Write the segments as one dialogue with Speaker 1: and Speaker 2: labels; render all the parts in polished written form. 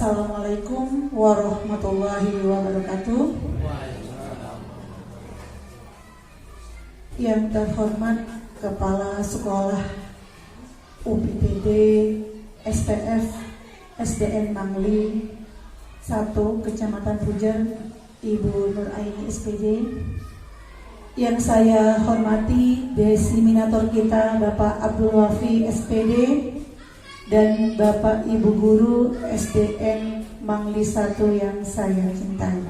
Speaker 1: Assalamualaikum warahmatullahi wabarakatuh. Yang terhormat Kepala Sekolah UPTD STF SDN Mangli 1 Kecamatan Pujan, Ibu Nur Aini SPD. Yang saya hormati desiminator kita Bapak Abdul Wafi SPD dan Bapak Ibu Guru SDN Mangli 1 yang saya cintai.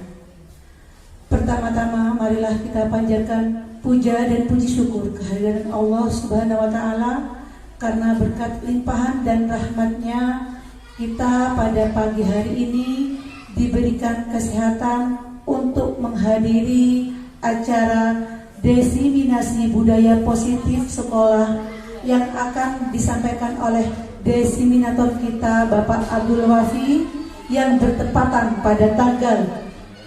Speaker 1: Pertama-tama marilah kita panjatkan puja dan puji syukur kehadiran Allah Subhanahu wa taala karena berkat limpahan dan rahmatnya kita pada pagi hari ini diberikan kesehatan untuk menghadiri acara desiminasi budaya positif sekolah yang akan disampaikan oleh desiminator kita Bapak Abdul Wafi yang bertepatan pada tanggal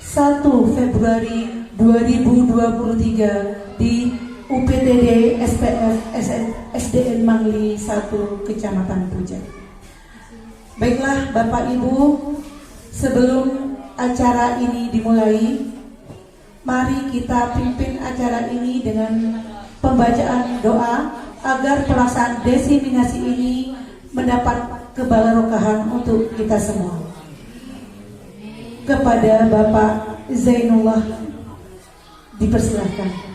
Speaker 1: 1 Februari 2023 di UPTD STF SDN Mangli 1 Kecamatan Pujan. Baiklah Bapak Ibu, sebelum acara ini dimulai, mari kita pimpin acara ini dengan pembacaan doa agar pelaksanaan desiminasi ini mendapat kebarakahan untuk kita semua. Kepada Bapak Zainullah dipersilahkan.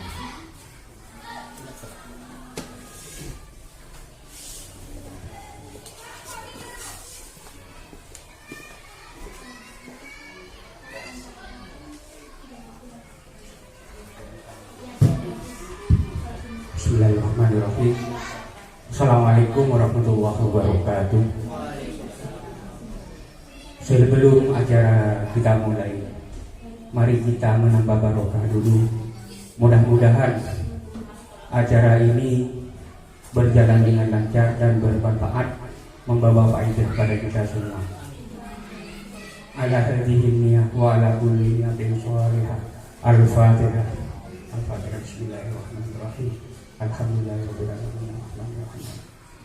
Speaker 2: Bismillahirrahmanirrahim. Assalamualaikum warahmatullahi wabarakatuh. Sebelum acara kita mulai, mari kita menambah barokah dulu. Mudah-mudahan acara ini berjalan dengan lancar dan bermanfaat, membawa faedah kepada kita semua. Ala hadhihi niyah wa ala kulli niyatin shalihah. Al-Fatihah. Al-Fatihah. Bismillahirrahmanirrahim. Alhamdulillahirabbil alamin.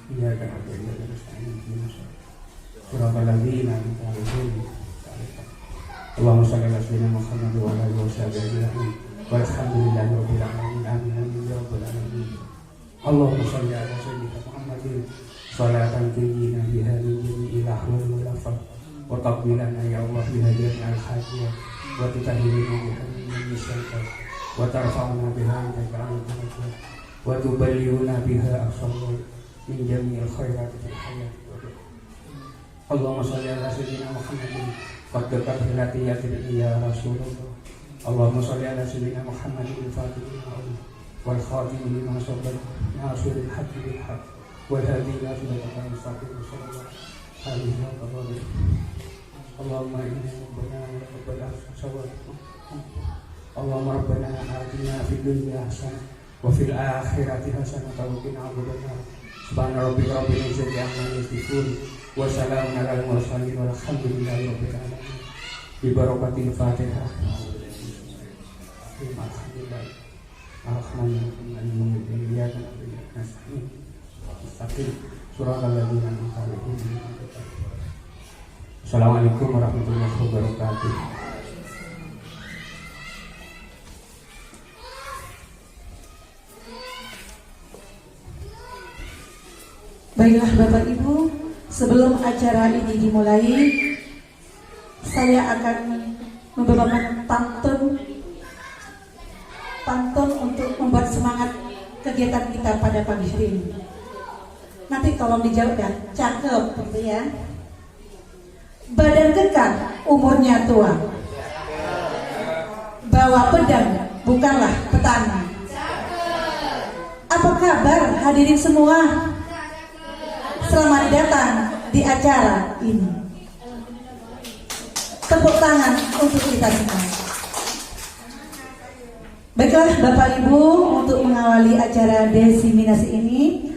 Speaker 2: Iyyaka na'budu wa iyyaka nasta'in. Surah Al-Ladzina Allahumma shalli ala sayyidina Muhammad wa ala alihi wa sahbihi ajma'in. Walhamdulillahirabbil alamin. Amin ya rabbal alamin. Allahumma shalli ala sayyidina Muhammadin shalatan tunjina biha min jami'il ahwal wal afat wa taqbilana ya Allah biha jami'al hajat wa tutahhirina biha min syaitan wa tarfa'una biha indaka al-darajat wa tuballighuna biha aqsal min jami'il khairat fil hayat. Allahumma shalli ala sayyidina Muhammadin qad kafailati ya Rasulullah. Allahumma shalli ala sayyidina Muhammadin al-fatihil wal khatim lima sabaq nasiril haqqi bil haqq wal hadi ila siratal mustaqim sallallahu alaihi wa sallam. Allahumma inna rabbana sawwa Allahumma rabbana atina fid dunya hasanah wa fil akhirati hasanah wa qina adzabannar. Subhana rabbika rabbil izzati amma yasifun wa salamun alal mursalin walhamdulillahi rabbil alamin. Bi barakatil Fatihah. Alhamdulillah. Alhamdulillah. Ya surah Al-Ladzina Assalamualaikum warahmatullahi wabarakatuh.
Speaker 1: Baiklah Bapak Ibu, sebelum acara ini dimulai, saya akan membawakan pantun untuk membuat semangat kegiatan kita pada pagi hari ini. Nanti tolong dijawab ya, cakep gitu ya. Badan kekar, umurnya tua. Bawa pedang, bukanlah petani. Apa kabar hadirin semua? Selamat datang di acara ini. Tepuk tangan untuk kita semua. Baiklah Bapak Ibu, untuk mengawali acara desiminasi ini,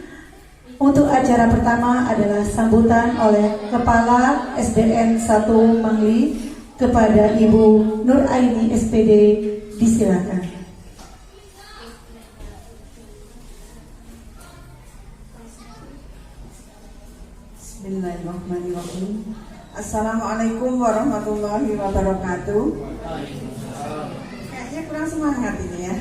Speaker 1: untuk acara pertama adalah sambutan oleh Kepala SDN 1 Mangli kepada Ibu Nur Aini SPD. Disilakan.
Speaker 3: Bismillahirrahmanirrahim. Assalamualaikum warahmatullahi wabarakatuh. Kayaknya kurang semangat ini ya.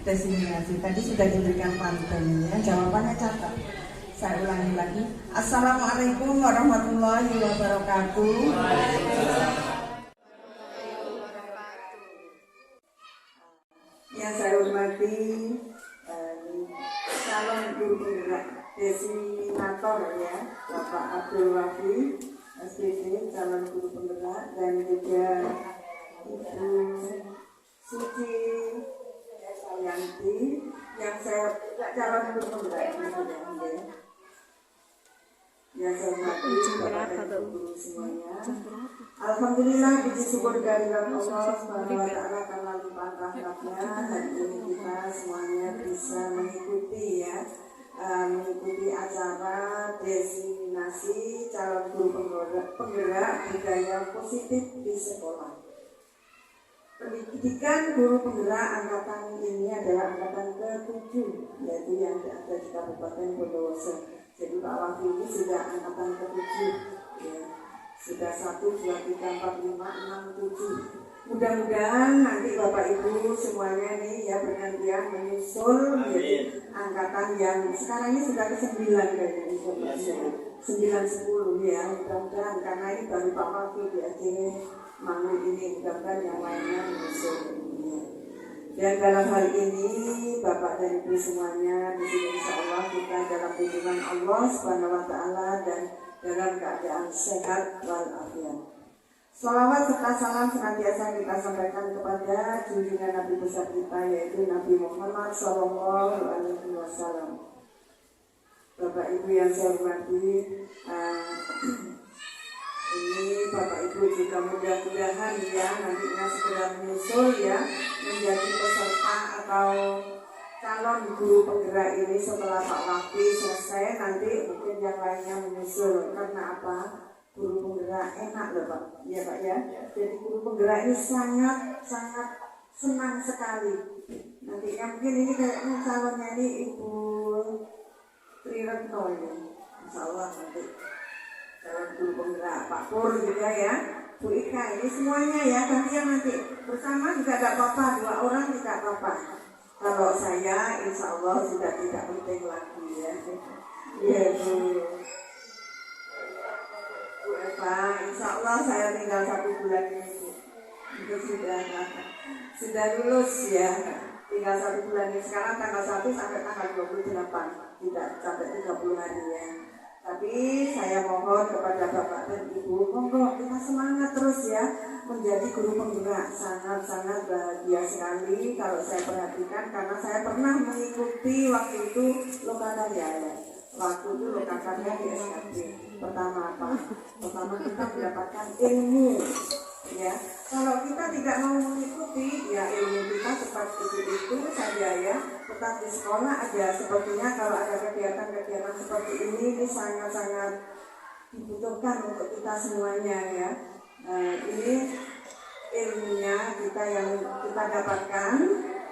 Speaker 3: Destinasi tadi sudah diberikan pantun ya, jawabannya cakep. Saya ulangi lagi. Assalamualaikum warahmatullahi wabarakatuh. Yang saya hormati calon guru penggerak designator ya, Bapak Abdul Wafi SPD, calon guru penggerak, dan juga Ibu Suci Yanti yang saya calon guru penggerak yang saya hormati Bapak dan Ibu semuanya. Alhamdulillah, puji syukur dari Allah Subhanahu wa Ta'ala karena limpahan rahmatnya hari ini kita semuanya bisa mengikuti acara designasi calon guru penggerak budaya positif di sekolah. Pendidikan guru penggerak angkatan ini adalah angkatan ke-7, yaitu yang ada di Kabupaten Bondowoso. Jadi Pak Wafi ini sudah angkatan ke-7 ya. Sudah 1, 2, 3, 4, 5, 6, 7. Mudah-mudahan nanti Bapak Ibu semuanya nih ya bergantian menyusul menjadi angkatan yang sekarang ini sudah ke-9 kayaknya, 9, 10 ya. Mudah-mudahan karena ini baru Pak Wafi di akhirnya Mangul ini, mudah-mudahan yang lainnya menyusul ya. Dan dalam hal ini Bapak dan Ibu semuanya di sini insyaallah kita dalam lindungan Allah Subhanahu wa Ta'ala dan dalam keadaan sehat walafiat. Salawat serta salam senantiasa kita sampaikan kepada junjungan Nabi besar kita yaitu Nabi Muhammad Sallallahu Alaihi Wasallam. Bapak Ibu yang saya hormati, ini Bapak Ibu juga mudah-mudahan ya nantinya segera menyusul ya menjadi peserta atau calon guru penggerak ini setelah Pak Wafi selesai, nanti mungkin yang lainnya menyusul. Karena apa? Guru penggerak enak loh Pak, ya Pak ya. Jadi guru penggerak ini sangat senang sekali. Nanti mungkin ini kayaknya calonnya ini Ibu Triretno ini, insya Allah nanti calon guru penggerak. Pak Pur juga ya, Bu Ika, ini semuanya ya gantian nanti bersama juga tidak apa-apa, 2 orang tidak apa-apa. Kalau saya insya Allah sudah tidak penting lagi ya. Ya Bu Eva, insya Allah saya tinggal 1 bulan ini. Itu sudah lulus ya. Tinggal 1 bulan ini. Sekarang tanggal 1 sampai tanggal 28. Tidak sampai 30 hari ya. Tapi saya mohon kepada Bapak dan Ibu, monggo kita semangat terus ya menjadi guru penggerak. Sangat-sangat bahagia sekali kalau saya perhatikan karena saya pernah mengikuti waktu itu Lokakarya. Waktu itu Lokakarya di SKB. Pertama apa? Pertama kita mendapatkan ilmu. Ya, kalau kita tidak mau mengikuti, ya ilmu kita seperti itu saja ya. Tetap di sekolah aja. Sepertinya kalau ada kegiatan-kegiatan seperti ini sangat-sangat dibutuhkan untuk kita semuanya ya. Ini ilmunya kita yang kita dapatkan.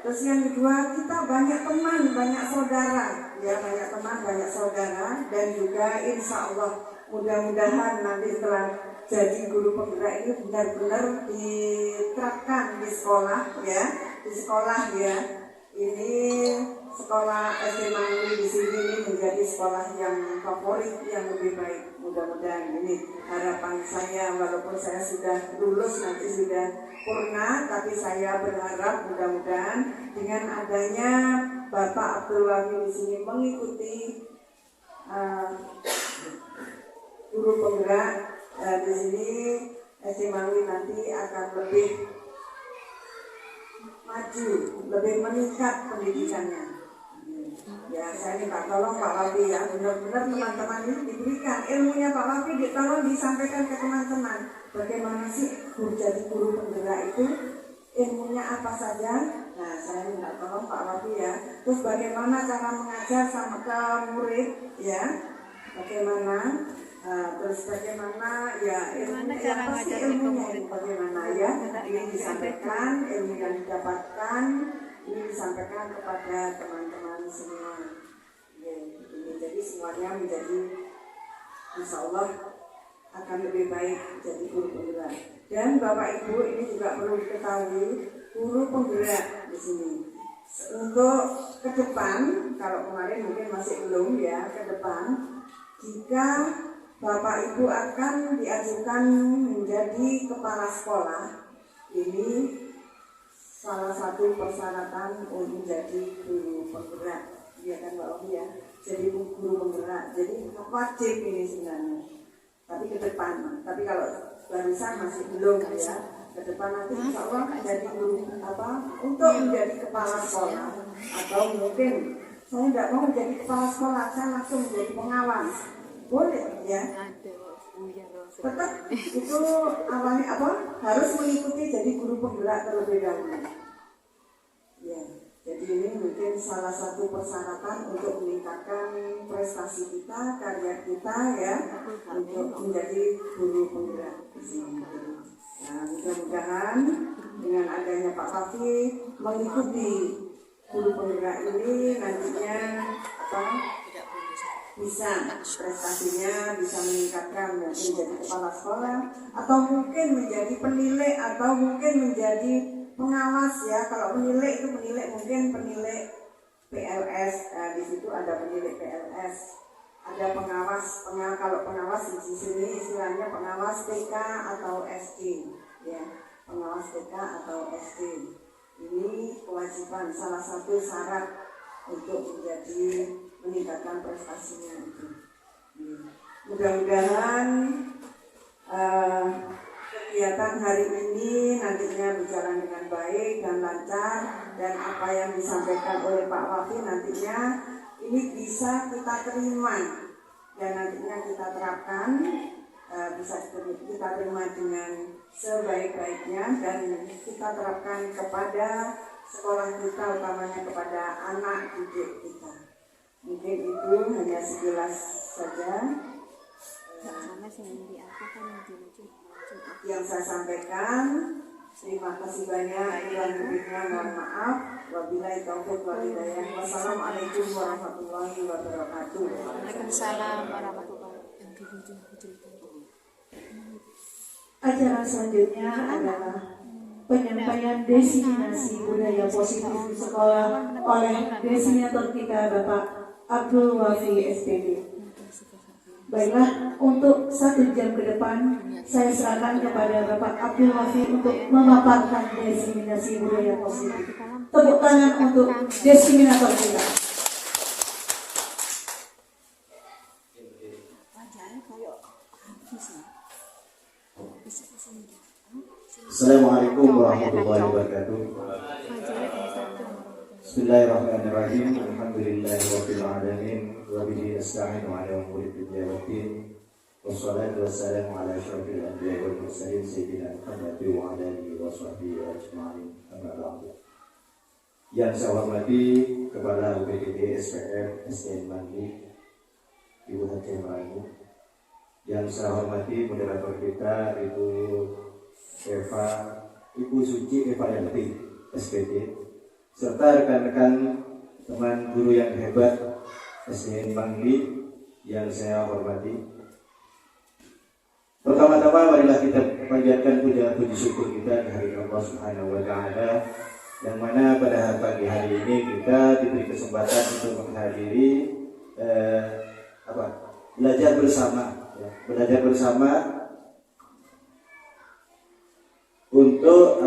Speaker 3: Terus yang kedua, kita banyak teman, banyak saudara, ya banyak teman, banyak saudara, dan juga insya Allah mudah-mudahan nanti setelah jadi guru penggerak ini benar-benar diterapkan di sekolah ya, Ini sekolah SD Mangli di sini ini menjadi sekolah yang favorit, yang lebih baik. Mudah-mudahan ini harapan saya, walaupun saya sudah lulus nanti sudah purna, tapi saya berharap mudah-mudahan dengan adanya Bapak Abdul Wafi di sini mengikuti guru penggerak di sini SD Mangli nanti akan lebih maju, lebih meningkat pendidikannya. Ya, saya minta tolong Pak Wafi ya, benar-benar teman-teman ini diberikan ilmunya Pak Wafi, tolong disampaikan ke teman-teman. Bagaimana sih jadi guru penggerak itu, ilmunya apa saja? Nah, saya minta tolong Pak Wafi ya. Terus bagaimana cara mengajar sama ke murid ya? Bagaimana? Terus bagaimana ya ilmunya apa sih ilmunya bagaimana ya? Ini disampaikan, ilmu yang didapatkan ini disampaikan kepada teman-teman semua. Ya, ini jadi semuanya menjadi insya Allah akan lebih baik jadi guru penggerak. Dan Bapak Ibu ini juga perlu diketahui guru penggerak di sini. Untuk ke depan, kalau kemarin mungkin masih belum ya, ke depan jika Bapak Ibu akan diajukan menjadi kepala sekolah, ini salah satu persyaratan untuk menjadi guru penggerak, ya kan Mbak Ovi ya, jadi guru penggerak, jadi wajib ini sebenarnya. Tapi ke depan, tapi kalau barusan masih belum ya, ke depan nanti insya Allah jadi guru untuk menjadi kepala sekolah, atau mungkin saya tidak mau menjadi kepala sekolah, saya langsung menjadi pengawas, boleh ya. Tetap itu awalnya harus mengikuti jadi guru penggerak terlebih dahulu. Ya, jadi ini mungkin salah satu persyaratan untuk meningkatkan prestasi kita, karya kita ya, untuk menjadi guru penggerak di sini. Nah, mudah-mudahan dengan adanya Pak Fafi mengikuti guru penggerak ini nantinya bisa prestasinya bisa meningkatkan menjadi kepala sekolah, atau mungkin menjadi penilai, atau mungkin menjadi pengawas ya. Kalau penilai itu mungkin penilai PLS, di situ ada penilai PLS, ada pengawas, kalau pengawas di sini istilahnya pengawas TK atau SD ya, pengawas TK atau SD. Ini kewajiban, salah satu syarat untuk menjadi meningkatkan prestasinya itu. Mudah-mudahan kegiatan hari ini nantinya berjalan dengan baik dan lancar, dan apa yang disampaikan oleh Pak Wafi nantinya ini bisa kita terima dan nantinya kita terapkan, bisa kita terima dengan sebaik-baiknya dan kita terapkan kepada sekolah kita, utamanya kepada anak didik kita. Mungkin itu hanya sekilas saja yang saya sampaikan. Terima kasih banyak. Kurang lebihnya mohon maaf. Wabillahi taufiq wal hidayah. Wassalamualaikum warahmatullahi wabarakatuh.
Speaker 4: Waalaikumsalam warahmatullahi wabarakatuh.
Speaker 1: Acara selanjutnya adalah penyampaian desiminasi budaya positif di sekolah oleh designator kita Bapak Abdul Wafi SPD. Baiklah, untuk 1 jam ke depan saya serahkan kepada Bapak Abdul Wafi untuk memaparkan desiminasi budaya positif. Tepuk tangan untuk desiminator kita.
Speaker 5: Assalamualaikum warahmatullahi wabarakatuh. Bismillahirrahmanirrahim. Alhamdulillahirabbil alamin wa bihi nasta'inu 'ala umuri dunya waddin. Wassalatu wassalamu 'ala asyrofil anbiya'i wal mursalin sayyidina Muhammad wa 'ala alihi washabbihi ajma'in. Amma ba'du. Yang saya hormati Kepala UPTD SPF SDN Mandi Ibu Haji Merayu. Yang saya hormati moderator kita Ibu Eva, Ibu Suci Eva Yanti SPD, serta rekan-rekan teman guru yang hebat SDN Mangli yang saya hormati. Pertama-tama marilah kita panjatkan puji syukur kita kehadirat Allah Subhanahu wa taala, yang mana pada pagi hari ini kita diberi kesempatan untuk menghadiri belajar bersama untuk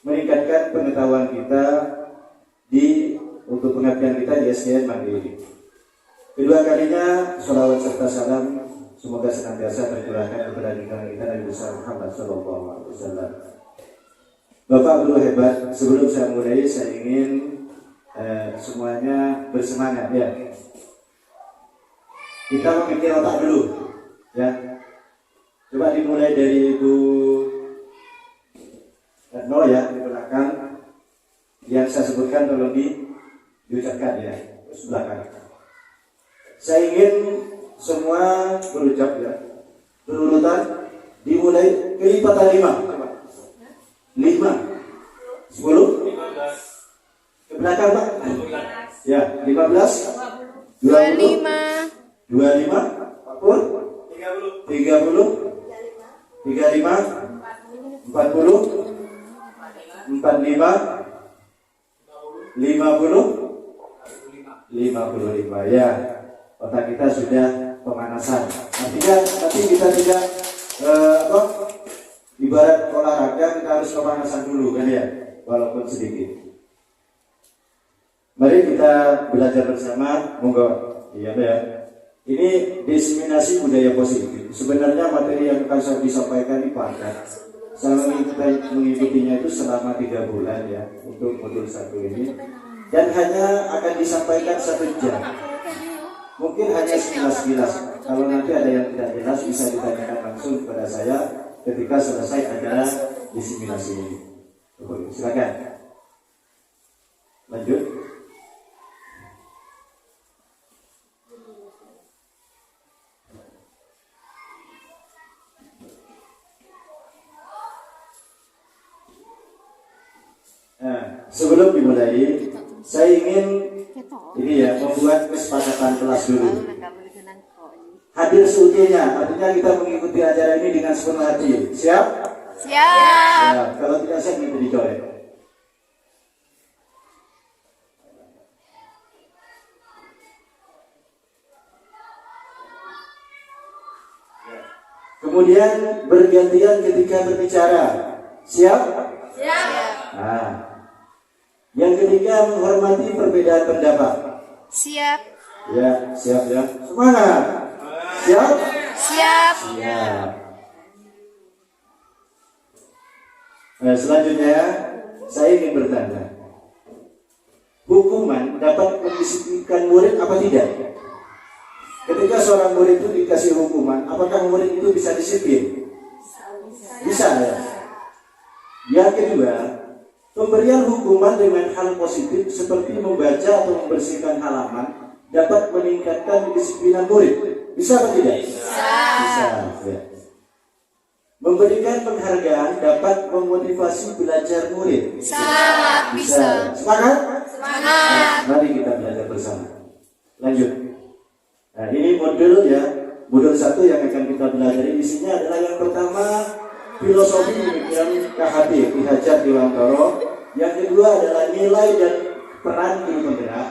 Speaker 5: meningkatkan pengetahuan kita untuk pengabdian kita di SDN Mandiri. Kedua kalinya sholawat serta salam semoga senantiasa tercurahkan kepada junjungan kita Nabi besar Muhammad SAW. Bapak guru hebat, sebelum saya mulai saya ingin semuanya bersemangat ya. Kita memikir otak dulu ya. Coba dimulai dari Ibu No ya, di belakang yang saya sebutkan tolong diucapkan ya, belakang. Saya ingin semua berucap ya, berurutan dimulai kelipatan 5, 10, 15, ke belakang Pak. Ya, 15, 25, 25, 40, 30, 35, 40, 45, 55 ya. Otak kita sudah pemanasan. Artinya tapi kita tidak ibarat olahraga kita harus pemanasan dulu kan ya, walaupun sedikit. Mari kita belajar bersama, monggo. Iya ya. Ini diseminasi budaya positif. Sebenarnya materi yang akan saya disampaikan di paket. Saya mengikutinya itu selama 3 bulan ya untuk modul 1 ini. Dan hanya akan disampaikan 1 jam. Mungkin hanya sekilas-kilas. Kalau nanti ada yang tidak jelas bisa ditanyakan langsung kepada saya ketika selesai ada diseminasi ini. Silakan. Lanjut. Nah, sebelum dimulai, saya ingin ini ya membuat kesepakatan kelas dulu. Hadir seutuhnya, artinya kita mengikuti acara ini dengan sepenuh hati. Siap?
Speaker 4: Siap.
Speaker 5: Nah, kalau tidak siap kita dicoret. Kemudian bergantian ketika berbicara. Siap?
Speaker 4: Siap.
Speaker 5: Nah, yang ketiga menghormati perbedaan pendapat.
Speaker 4: Siap.
Speaker 5: Ya, siap ya. Semangat. Siap?
Speaker 4: Siap.
Speaker 5: Siap. Nah, selanjutnya saya ingin bertanya. Hukuman dapat mendisiplinkan murid apa tidak? Ketika seorang murid itu dikasih hukuman, apakah murid itu bisa disiplin? Bisa ya. Yang kedua, pemberian hukuman dengan hal positif seperti membaca atau membersihkan halaman dapat meningkatkan kedisiplinan murid. Bisa atau tidak? Bisa. Ya. Memberikan penghargaan dapat memotivasi belajar murid.
Speaker 4: Sangat bisa.
Speaker 5: Semangat?
Speaker 4: Semangat.
Speaker 5: Mari kita belajar bersama. Lanjut. Nah, ini modul ya. Modul 1 yang akan kita belajar isinya adalah yang pertama filosofi pemikiran KHD Ki Hajar Dewantara. Yang kedua adalah nilai dan peran guru penggerak.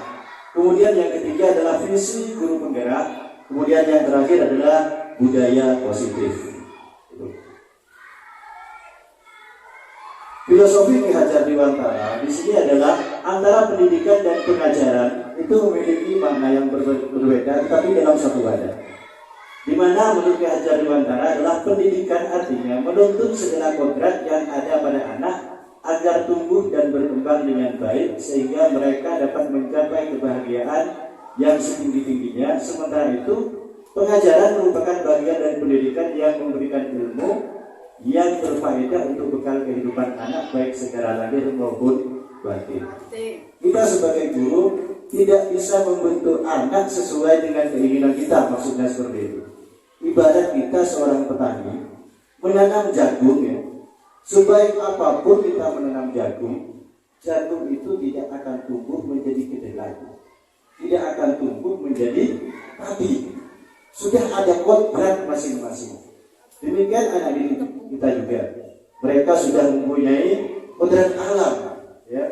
Speaker 5: Kemudian yang ketiga adalah visi guru penggerak. Kemudian yang terakhir adalah budaya positif. Filosofi Ki Hajar Dewantara di sini adalah antara pendidikan dan pengajaran itu memiliki makna yang berbeda, tapi dalam satu wadah. Di mana menurut Ki Hajar Dewantara adalah pendidikan artinya menuntut segala kodrat yang ada pada anak agar tumbuh dan berkembang dengan baik sehingga mereka dapat mencapai kebahagiaan yang setinggi-tingginya. Sementara itu, pengajaran merupakan bagian dari pendidikan yang memberikan ilmu yang berfaedah untuk bekal kehidupan anak baik secara lahir maupun batin. Kita sebagai guru tidak bisa membentuk anak sesuai dengan keinginan kita, maksudnya seperti itu. Ibarat kita seorang petani menanam jagung ya. Sebaik apapun kita menanam jagung, jagung itu tidak akan tumbuh menjadi kedelai, tidak akan tumbuh menjadi padi. Sudah ada kodrat masing-masing. Demikian anak didik kita juga. Mereka sudah mempunyai kodrat alam, ya,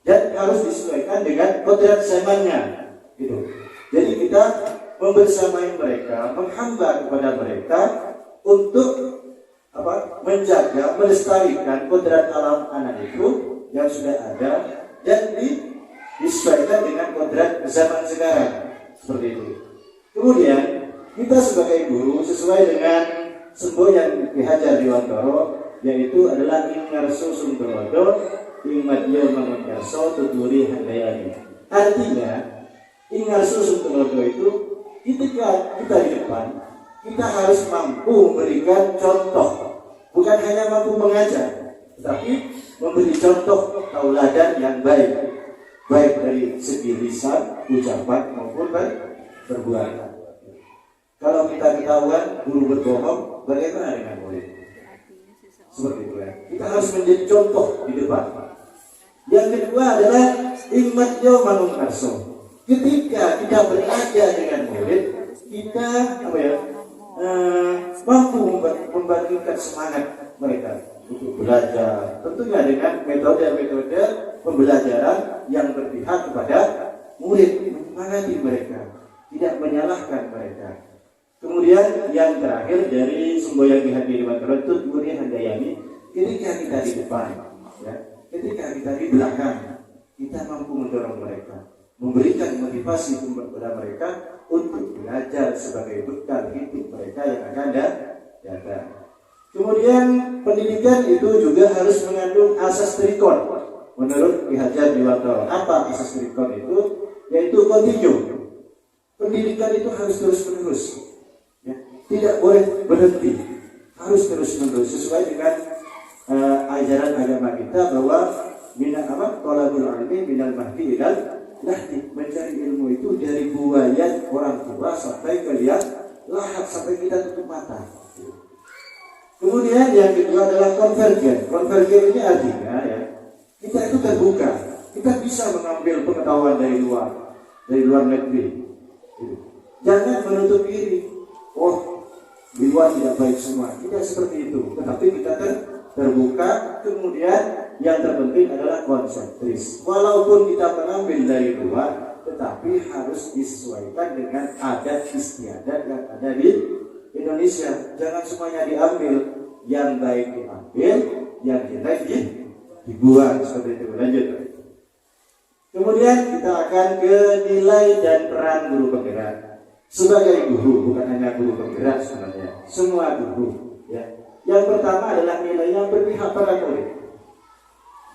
Speaker 5: dan harus disesuaikan dengan kodrat zamannya, gitu. Jadi kita membersamai mereka, menghamba kepada mereka untuk menjaga, melestarikan kodrat alam anak itu yang sudah ada dan disesuaikan dengan kodrat zaman sekarang, seperti itu. Kemudian kita sebagai guru sesuai dengan semboyan Ki Hajar Dewantara, yaitu adalah ingarso sumberodo ingmadyo mangunyaso tuturi handayani. Artinya ingarso sumberodo itu ketika kita di depan, kita harus mampu memberikan contoh, bukan hanya mampu mengajar, tapi memberi contoh tauladan yang baik, baik dari segi lisan, ucapan maupun perbuatan. Kalau kita ketahuan guru berbohong, bagaimana dengan murid? Seperti itu ya. Kita harus menjadi contoh di depan. Yang kedua adalah ingmatyo manungkarso. Ketika kita berada dengan murid, kita meningkat semangat mereka untuk belajar. Tentunya dengan metode-metode pembelajaran yang berpihak kepada murid, menyemangati mereka, tidak menyalahkan mereka. Kemudian yang terakhir dari semboyan hati Makarotut kemudian Handayani, ketika kita di depan, ya, ketika kita di belakang, kita mampu mendorong mereka, memberikan motivasi kepada mereka untuk belajar sebagai bekal hidup mereka yang akan datang. Kemudian pendidikan itu juga harus mengandung asas trikon. Menurut Ki Hajar Dewantara, apa asas trikon itu? Yaitu kontinu. Pendidikan itu harus terus-menerus. Ya, tidak boleh berhenti, harus terus-menerus sesuai dengan ajaran agama kita bahwa thalabul ilmi minal mahdi ilal lahdi, mencari ilmu itu dari buayan orang tua sampai ke liang lahat, sampai kita tutup mata. Kemudian yang kedua adalah konvergen. Konvergen ini artinya ya, kita itu terbuka, kita bisa mengambil pengetahuan dari luar negeri. Jangan menutup diri. Oh, di luar tidak baik semua. Tidak seperti itu. Tetapi kita terbuka. Kemudian yang terpenting adalah konsentris. Walaupun kita mengambil dari luar, tetapi harus disesuaikan dengan adat istiadat yang ada di Indonesia. Jangan semuanya diambil. Yang baik diambil, yang jelek dibuang. Seperti itu. Lanjut. Kemudian kita akan ke nilai dan peran guru penggerak. Sebagai guru, bukan hanya guru penggerak sebenarnya, semua guru. Ya. Yang pertama adalah nilai yang berpihak pada murid.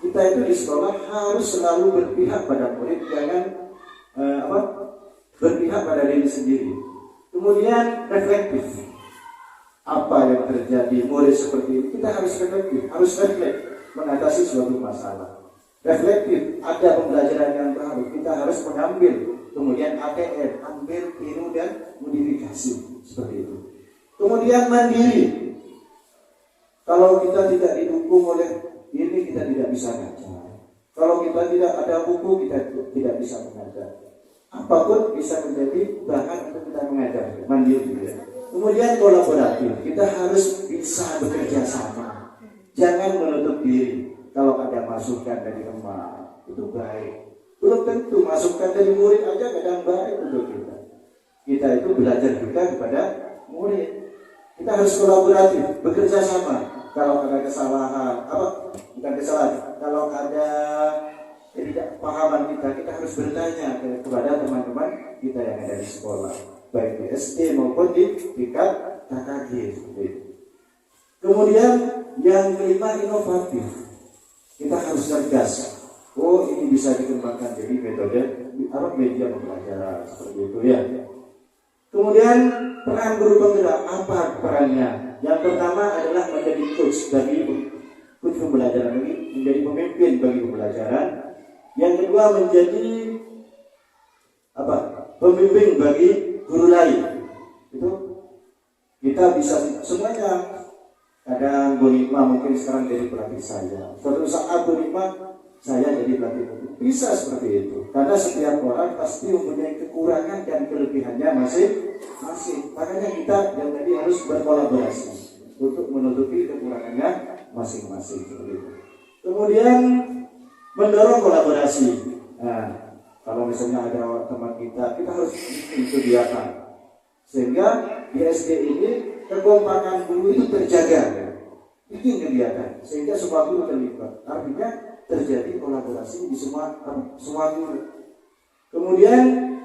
Speaker 5: Kita itu di sekolah harus selalu berpihak pada murid, jangan berpihak pada diri sendiri. Kemudian reflektif. Apa yang terjadi murid seperti ini, kita harus reflektif, harus refleks mengatasi suatu masalah. Reflektif, ada pembelajaran yang baru, kita harus mengambil. Kemudian ATM, ambil, tiru dan modifikasi, seperti itu. Kemudian mandiri. Kalau kita tidak didukung oleh ini, kita tidak bisa ngajar. Kalau kita tidak ada buku, kita tidak bisa mengajar. Apapun bisa menjadi bahan untuk kita mengajar. Mandiri. Ya. Kemudian kolaboratif, kita harus bisa bekerja sama. Jangan menutup diri. Kalau ada masukan dari teman, itu baik. Belum tentu masukan dari murid aja kadang baik untuk kita. Kita itu belajar juga kepada murid. Kita harus kolaboratif, bekerja sama. Kalau ada kesalahan, bukan kesalahan. Kalau ada ketidakpahaman kita harus bertanya kepada teman-teman kita yang ada di sekolah, baik di SD maupun di tingkat KKG. Kemudian yang kelima, inovatif. Kita harus cerdas. Oh, ini bisa dikembangkan jadi metode media pembelajaran seperti itu ya. Kemudian peran guru penggerak, apa perannya? Yang pertama adalah menjadi coach pembelajaran, menjadi pemimpin bagi pembelajaran. Yang kedua menjadi pembimbing bagi guru lain. Itu kita bisa semuanya. Kadang Bu Rima mungkin sekarang jadi pelatih saya. Suatu saat Bu Rima saya jadi pelatih. Bisa seperti itu. Karena setiap orang pasti mempunyai kekurangan dan kelebihannya masing-masing. Makanya kita yang tadi harus berkolaborasi untuk menutupi kekurangannya masing-masing. Kemudian mendorong kolaborasi. Nah, kalau misalnya ada teman kita harus bikin kegiatan. Sehingga di SD ini kekompakan guru itu terjaga, ya. Bikin kegiatan sehingga semua guru terlibat. Artinya terjadi kolaborasi di semua guru. Kemudian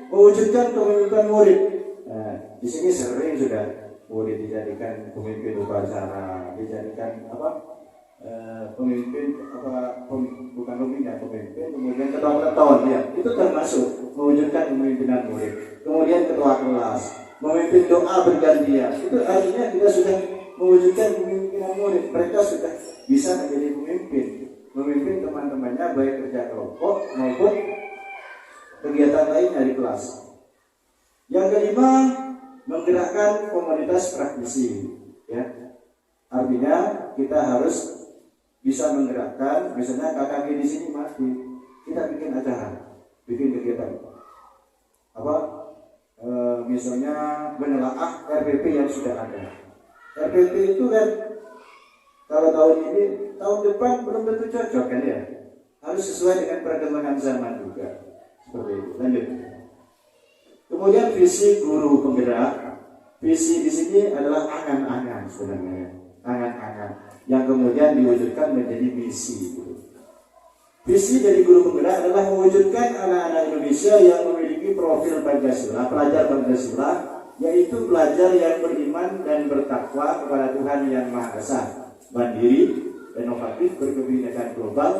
Speaker 5: mewujudkan kepemimpinan murid. Nah, di sini sering sudah murid dijadikan pemimpin upacara, dijadikan pemimpin bukan pemimpin, kemudian ketua ya. Itu termasuk mewujudkan kepemimpinan murid. Kemudian ketua kelas, memimpin doa bergantian. Itu artinya kita sudah mewujudkan kepemimpinan murid. Mereka sudah bisa menjadi memimpin teman-temannya baik kerja kelompok maupun kegiatan lainnya di kelas. Yang kelima, menggerakkan komunitas praktisi. Ya, artinya kita harus bisa menggerakkan, misalnya KKG di sini mati, kita bikin acara, bikin kegiatan. Misalnya menelaah RPP yang sudah ada. RPP itu kan Kalau tahun ini, tahun depan belum tentu cocok kan ya. Harus sesuai dengan perkembangan zaman juga. Seperti itu. Lanjut. Kemudian visi guru penggerak. Visi di sini adalah angan-angan sebenarnya. Angan-angan yang kemudian diwujudkan menjadi misi. Visi dari guru penggerak adalah mewujudkan anak-anak Indonesia yang memiliki profil Pancasila, pelajar Pancasila, yaitu pelajar yang beriman dan bertakwa kepada Tuhan Yang Maha Esa, mandiri, inovatif, berkebinekaan global,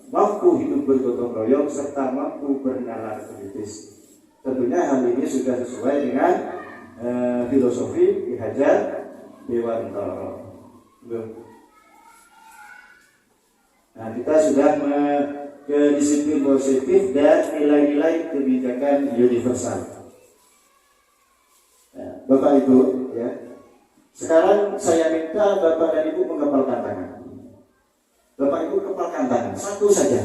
Speaker 5: mampu hidup bergotong royong, serta mampu bernalar kritis. Tentunya hal ini sudah sesuai dengan filosofi Ki Hajar Dewantara. Nah, kita sudah ke disiplin positif dan nilai-nilai kebijakan universal. Nah, Bapak Ibu, ya. Sekarang saya minta Bapak dan Ibu mengepalkan tangan. Bapak Ibu kepalkan tangan, satu saja,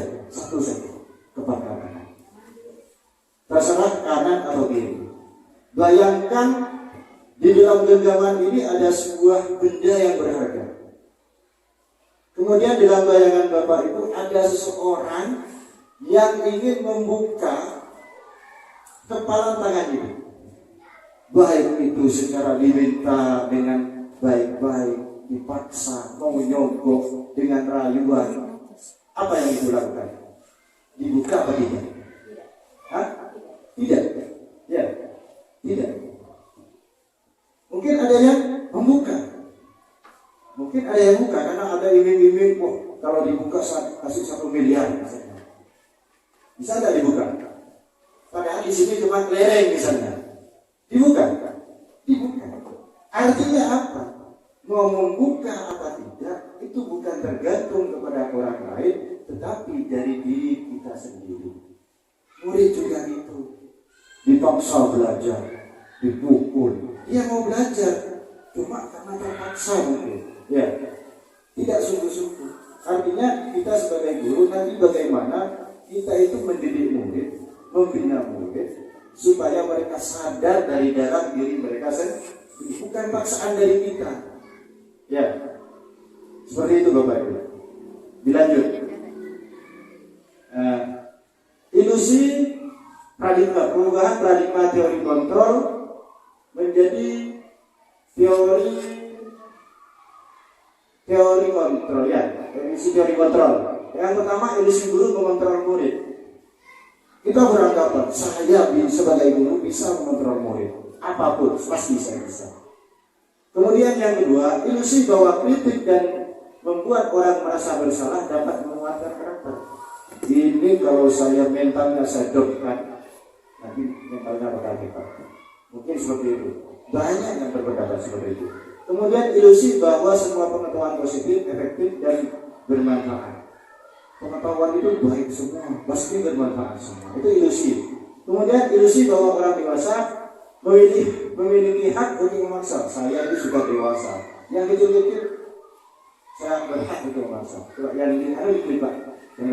Speaker 5: kepalkan tangan. Terserah kanan atau kiri. Bayangkan di dalam genggaman ini ada sebuah benda yang berharga. Kemudian dalam bayangan Bapak itu ada seseorang yang ingin membuka kepalan tangan ini. Baik itu secara diminta dengan baik-baik, dipaksa, mau nyogok dengan rayuan. Apa yang itu lakukan? Dibuka apa tidak? Hah? Tidak. Ya. Tidak. Mungkin ada yang membuka. Mungkin ada yang buka karena ada iming-iming, kalau dibuka kasih 1 miliar misalnya. Bisa nggak dibuka? Padahal di sini cuma kelereng misalnya. Dibuka. Artinya apa? Mau membuka apa tidak itu bukan tergantung kepada orang lain, tetapi dari diri kita sendiri. Murid juga itu dipaksa belajar, dipukul. Dia mau belajar, cuma karena terpaksa mungkin. Ya, tidak sungguh-sungguh. Artinya kita sebagai guru nanti bagaimana kita itu mendidik murid, membina murid supaya mereka sadar dari dalam diri mereka sendiri, bukan paksaan dari kita. Ya, seperti itu Bapak Ibu. Dilanjut. Ilusi paradigma, perubahan paradigma teori kontrol menjadi teori kontrol, ya, ilusi teori kontrol. Yang pertama, ilusi guru mengontrol murid. Kita beranggapan saya sebagai guru bisa mengontrol murid, apapun pasti saya bisa. Kemudian yang kedua, ilusi bahwa kritik dan membuat orang merasa bersalah dapat menguatkan karakter. Ini kalau saya mentalnya saya dropkan, nanti mentalnya bakal hebat. Mungkin seperti itu. Banyak yang berpendapat seperti itu. Kemudian ilusi bahwa semua pengetahuan positif, efektif dan bermanfaat. Pengetahuan itu baik semua, pasti bermanfaat semua. Itu ilusi. Kemudian ilusi bahwa orang dewasa memiliki hak untuk memaksa. Saya itu sudah dewasa. Yang kecil-kecil saya berhak untuk memaksa. Yang ini harus diklik Pak. Yang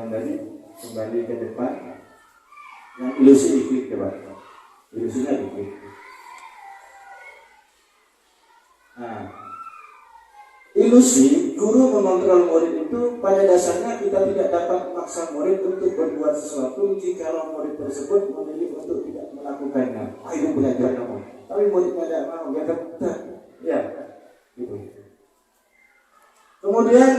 Speaker 5: tadi kembali ke depan. Yang ilusi diklik coba. Ilusinya diklik. Nah, ilusi guru mengontrol murid itu pada dasarnya kita tidak dapat memaksa murid untuk berbuat sesuatu jika murid tersebut memilih untuk tidak melakukannya. Ayo belajar kamu. Tapi murid tidak mau, dia tetap. Ya, gitu. Kemudian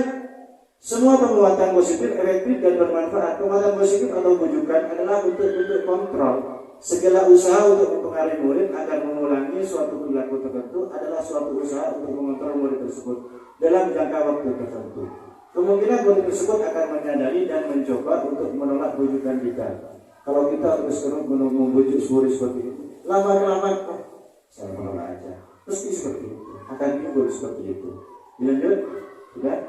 Speaker 5: semua penguatan positif, efektif dan bermanfaat. Penguatan positif atau bujukan adalah untuk kontrol. Segala usaha untuk mempengaruhi murid agar mengulangi suatu perilaku tertentu adalah suatu usaha untuk mengontrol murid tersebut dalam jangka waktu tertentu. Kemungkinan murid tersebut akan menyadari dan mencoba untuk menolak bujukan kita. Kalau kita terus membujuk murid seperti itu, lama-kelamaan saya menolak aja. Pasti seperti itu. Akan timbul seperti itu. Dilanjut, sudah.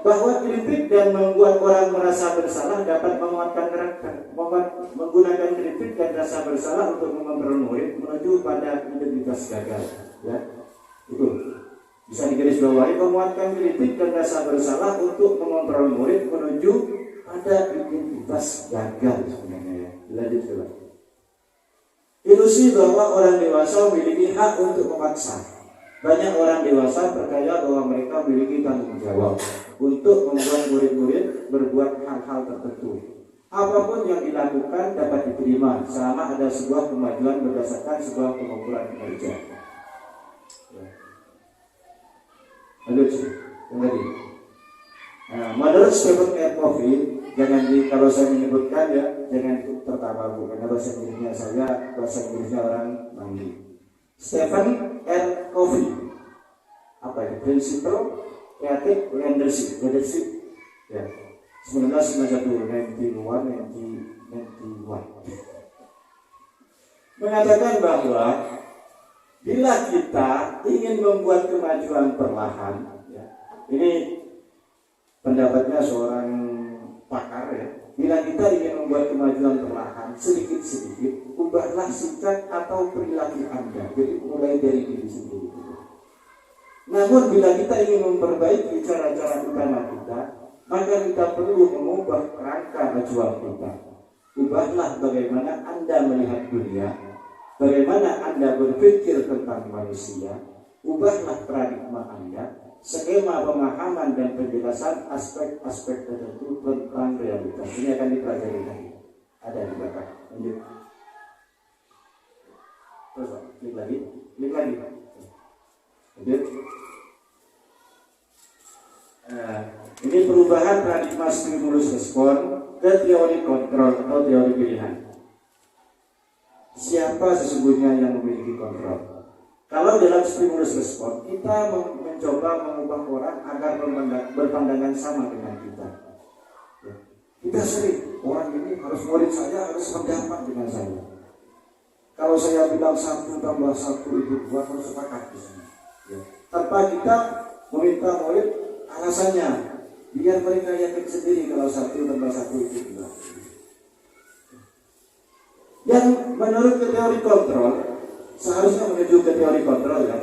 Speaker 5: Bahwa kritik dan membuat orang merasa bersalah dapat menguatkan karakter. Menggunakan kritik dan rasa bersalah untuk mengontrol murid menuju pada identitas gagal. Ya, itu bisa digarisbawahi. Menguatkan kritik dan rasa bersalah untuk mengontrol murid menuju pada identitas gagal sebenarnya. Lanjut coba. Ilusi bahwa orang dewasa memiliki hak untuk memaksa. Banyak orang dewasa percaya bahwa mereka memiliki tanggung jawab untuk membuat murid-murid berbuat hal-hal tertentu. Apapun yang dilakukan dapat diterima selama ada sebuah kemajuan berdasarkan sebuah pengukuran kinerja. Lanjut, yang tadi. Menurut Stephen R. Covey, kalau saya menyebutkan ya, jangan tertawa bu, karena bahasa Inggrisnya saya, bahasa Inggrisnya orang Mandi. Stephen R. Covey, apa itu? Principle Creative Leadership, ya, 1991, mengatakan bahwa bila kita ingin membuat kemajuan perlahan, ya, ini pendapatnya seorang pakar ya. Bila kita ingin membuat kemajuan perlahan, sedikit-sedikit, ubahlah sikap atau perilaku Anda. Jadi mulai dari diri sendiri. Namun bila kita ingin memperbaiki cara-cara utama kita, maka kita perlu mengubah kerangka acuan kita. Ubahlah bagaimana Anda melihat dunia, bagaimana Anda berpikir tentang manusia. Ubahlah paradigma Anda, skema pemahaman dan penjelasan aspek-aspek tertentu tentang realitas. Ini akan dipelajari lagi. Ada di belakang. Lanjut. Terus, klik lagi. Lanjut. Ini perubahan paradigma stimulus respon ke teori kontrol atau teori pilihan. Siapa sesungguhnya yang memiliki kontrol? Kalau dalam stimulus respon, kita mencoba mengubah orang agar berpandangan sama dengan kita. Ya. Kita sering, orang ini harus murid saya, harus pendapat dengan saya. Kalau saya bilang 1 tambah 1 itu 2, harus sepakat di sini. Ya. Tanpa kita meminta murid alasannya, biar mereka yakin sendiri kalau 1 tambah 1 itu 2. Yang menurut teori kontrol, seharusnya menuju ke teori kontrol ya.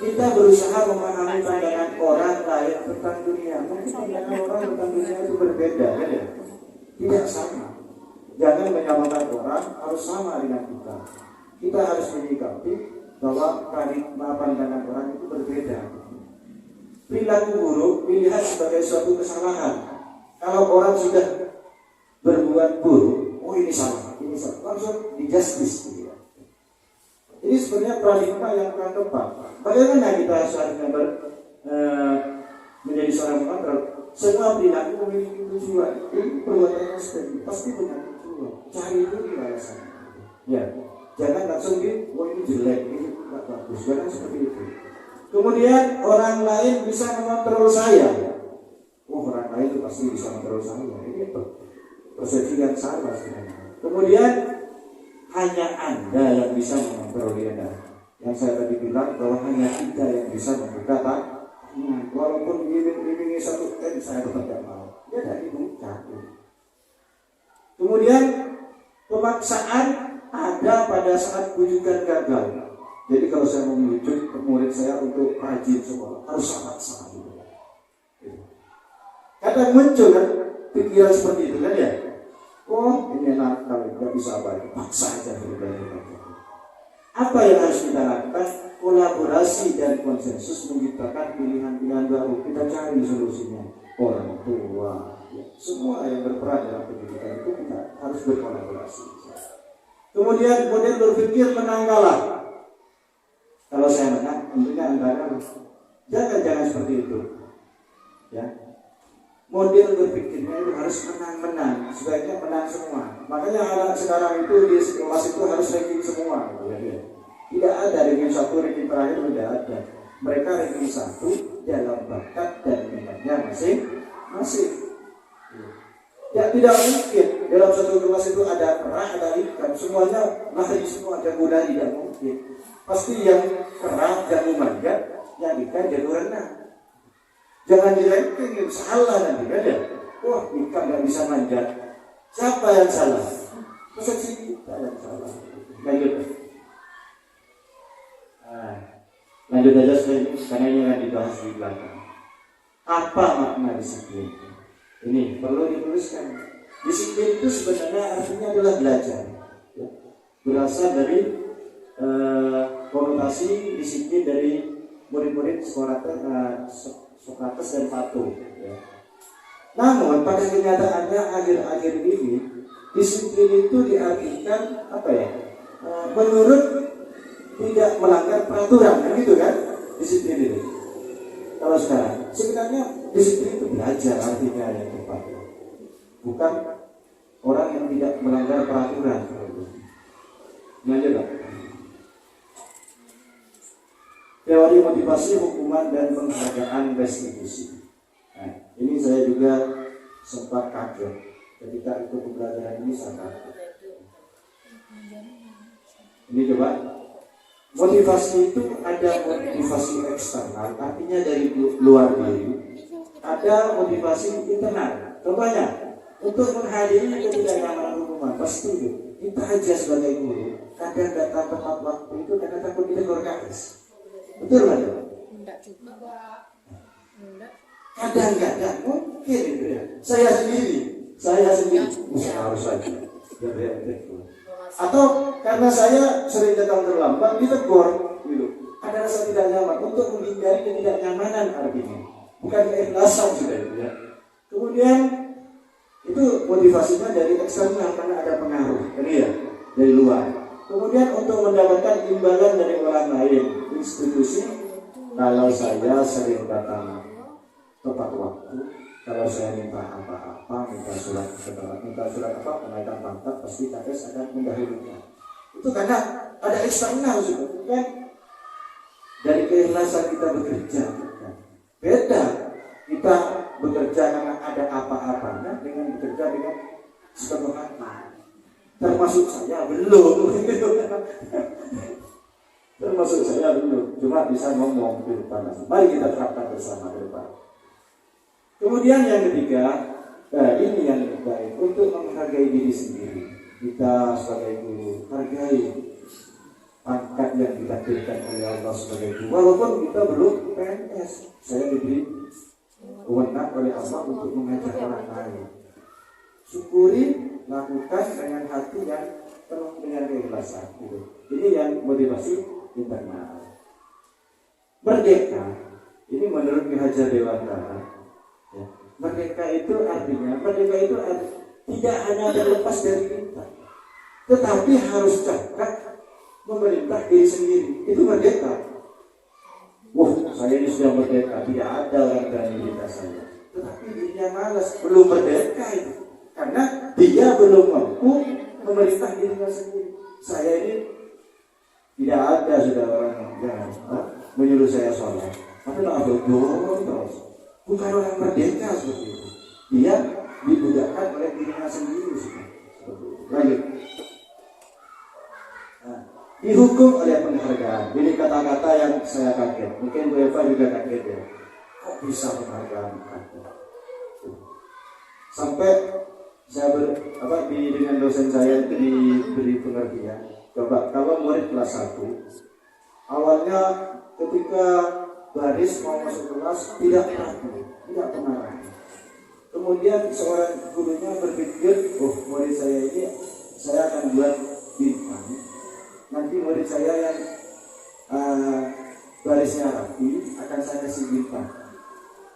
Speaker 5: Kita berusaha memahami pandangan orang lain tentang dunia. Mungkin pandangan orang tentang dunia itu berbeda kan ya? Tidak sama. Jangan menyamakan orang harus sama dengan kita. Kita harus menyikapi bahwa paradigma pandangan orang itu berbeda. Perilaku buruk dilihat sebagai suatu kesalahan. Kalau orang sudah berbuat buruk, oh ini salah, langsung di justice. Ini sebenarnya paradigma yang kurang tepat. Bagaimana kita seharusnya menjadi seorang pengontrol? Semua perilaku memiliki tujuan. Ini perbuatan pasti punya tujuan. Cari dulu alasannya. Ya, jangan langsung ini jelek, ini tidak bagus. Jangan seperti itu. Kemudian orang lain bisa mengontrol saya. Oh, orang lain itu pasti bisa mengontrol saya. Ini persepsi yang salah sebenarnya. Kemudian hanya Anda yang bisa mengontrol Anda. Yang saya tadi bilang bahwa hanya kita yang bisa membuka walaupun bimbing satu saya tetap tidak mau. Dia tidak dibuka. Kemudian pemaksaan ada pada saat bujukan gagal. Jadi kalau saya mau membujuk murid saya untuk rajin sekolah harus sangat-sangat gitu. Kadang muncul kan pikiran seperti itu kan ya. Oh ini nakal, nggak bisa apa, paksa aja belajar. Apa yang harus kita lakukan? Kolaborasi dan konsensus menciptakan pilihan-pilihan baru. Kita cari solusinya. Orang tua, ya, semua yang berperan dalam pendidikan itu kita harus berkolaborasi. Kemudian model berpikir menang kalah. Kalau saya menang, tentunya Anda jangan seperti itu. Ya. Model berpikirnya itu harus menang-menang, sebaiknya menang semua. Makanya anak sekarang itu di kelas itu harus ranking semua. Ya. Tidak ada ranking 1, ranking terakhir tidak ada. Mereka ranking 1 dalam bakat dan minatnya masing-masing. Ya tidak mungkin dalam satu kelas itu ada kerah, ada ikan, semuanya lari semua jago lari, tidak mungkin. Pasti yang kerah jago manjat, yang ikan jago renang. Jangan di-ranking, salah nanti kan ya. Wah ikan nggak bisa manjat. Siapa yang salah? Persepsi kita yang salah. Lanjut aja karena ini akan dibahas di belakang. Apa makna disiplin? Ini perlu dituliskan. Disiplin itu sebenarnya artinya adalah belajar. Berasal dari konotasi disiplin dari murid-murid Sokrates dan Plato. Ya. Namun pada kenyataannya akhir-akhir ini disiplin itu diartikan apa ya? Menurut tidak melanggar peraturan, kan gitu kan? Disiplin itu. Kalau sekarang sebenarnya disiplin itu belajar artinya yang tepat, bukan orang yang tidak melanggar peraturan. Lanjut Pak. Teori motivasi, hukuman dan penghargaan restitusi. Nah, ini saya juga sempat kaget ketika ikut pembelajaran ini, saya kaget. Ini coba, motivasi itu ada motivasi eksternal, artinya dari luar diri. Ada motivasi internal. Contohnya, untuk menghadiri ketidaknyamanan hukuman, pasti itu kita aja sebagai guru kadang datang tepat waktu itu karena takut ditegur KS. Betul kan? Kadang-kadang mungkin itu ya. Saya sendiri harus lagi. Atau karena saya sering datang terlambat ditegur, gitu. Ada rasa tidak nyaman untuk menghindari ketidaknyamanan artinya. Bukan keikhlasan juga itu ya. Kemudian itu motivasinya dari eksternal karena ada pengaruh, ini ya, dari luar. Kemudian untuk mendapatkan imbalan dari orang lain, institusi. Kalau saya sering datang tepat waktu, kalau saya minta apa-apa, minta surat apa, kenaikan pangkat, pasti KS akan mendahulukan. Itu karena ada eksternal juga, kan? Dari keikhlasan kita bekerja, kan? Beda kita bekerja karena ada apa-apanya dengan bekerja dengan sepenuh hati. Termasuk saya belum, cuma bisa ngomong di depan. Mari kita terapkan bersama ke depan. Kemudian yang ketiga, ini yang baik untuk menghargai diri sendiri. Kita sebagai guru hargai pangkat yang ditakdirkan oleh Allah sebagai guru. Walaupun kita belum PNS, saya diberi wewenang oleh Allah untuk mengajar orang lain. Syukuri, lakukan dengan hati yang penuh dengan keikhlasan. Ini yang motivasi internal. Merdeka, ini menurut Ki Hajar Dewantara. Ya. Merdeka itu artinya tidak hanya terlepas dari kita, tetapi harus cakap memerintah diri sendiri. Itu merdeka. Wah, saya ini sudah merdeka, tidak ada orang berani merintah saya. Tetapi dirinya malas, belum merdeka itu. Karena dia belum mampu memerintah dirinya sendiri. Saya ini tidak ada sudah orang yang menyuruh saya sholat. Tapi tak bodoh terus. Bukan orang merdeka seperti itu. Dia dibudakkan oleh dirinya sendiri. Lanjut. Nah, dihukum oleh penghargaan. Ini kata-kata yang saya kaget. Mungkin Bu Eva juga kaget ya. Kok bisa penghargaan? Sampai saya dengan dosen saya itu diberi pengertian. Coba kalau murid kelas 1, awalnya ketika baris mau masuk kelas tidak ragu, tidak pengarang. Kemudian seorang gurunya berpikir, oh murid saya ini saya akan buat bintang. Nanti murid saya yang barisnya rapi akan saya kasih bintang,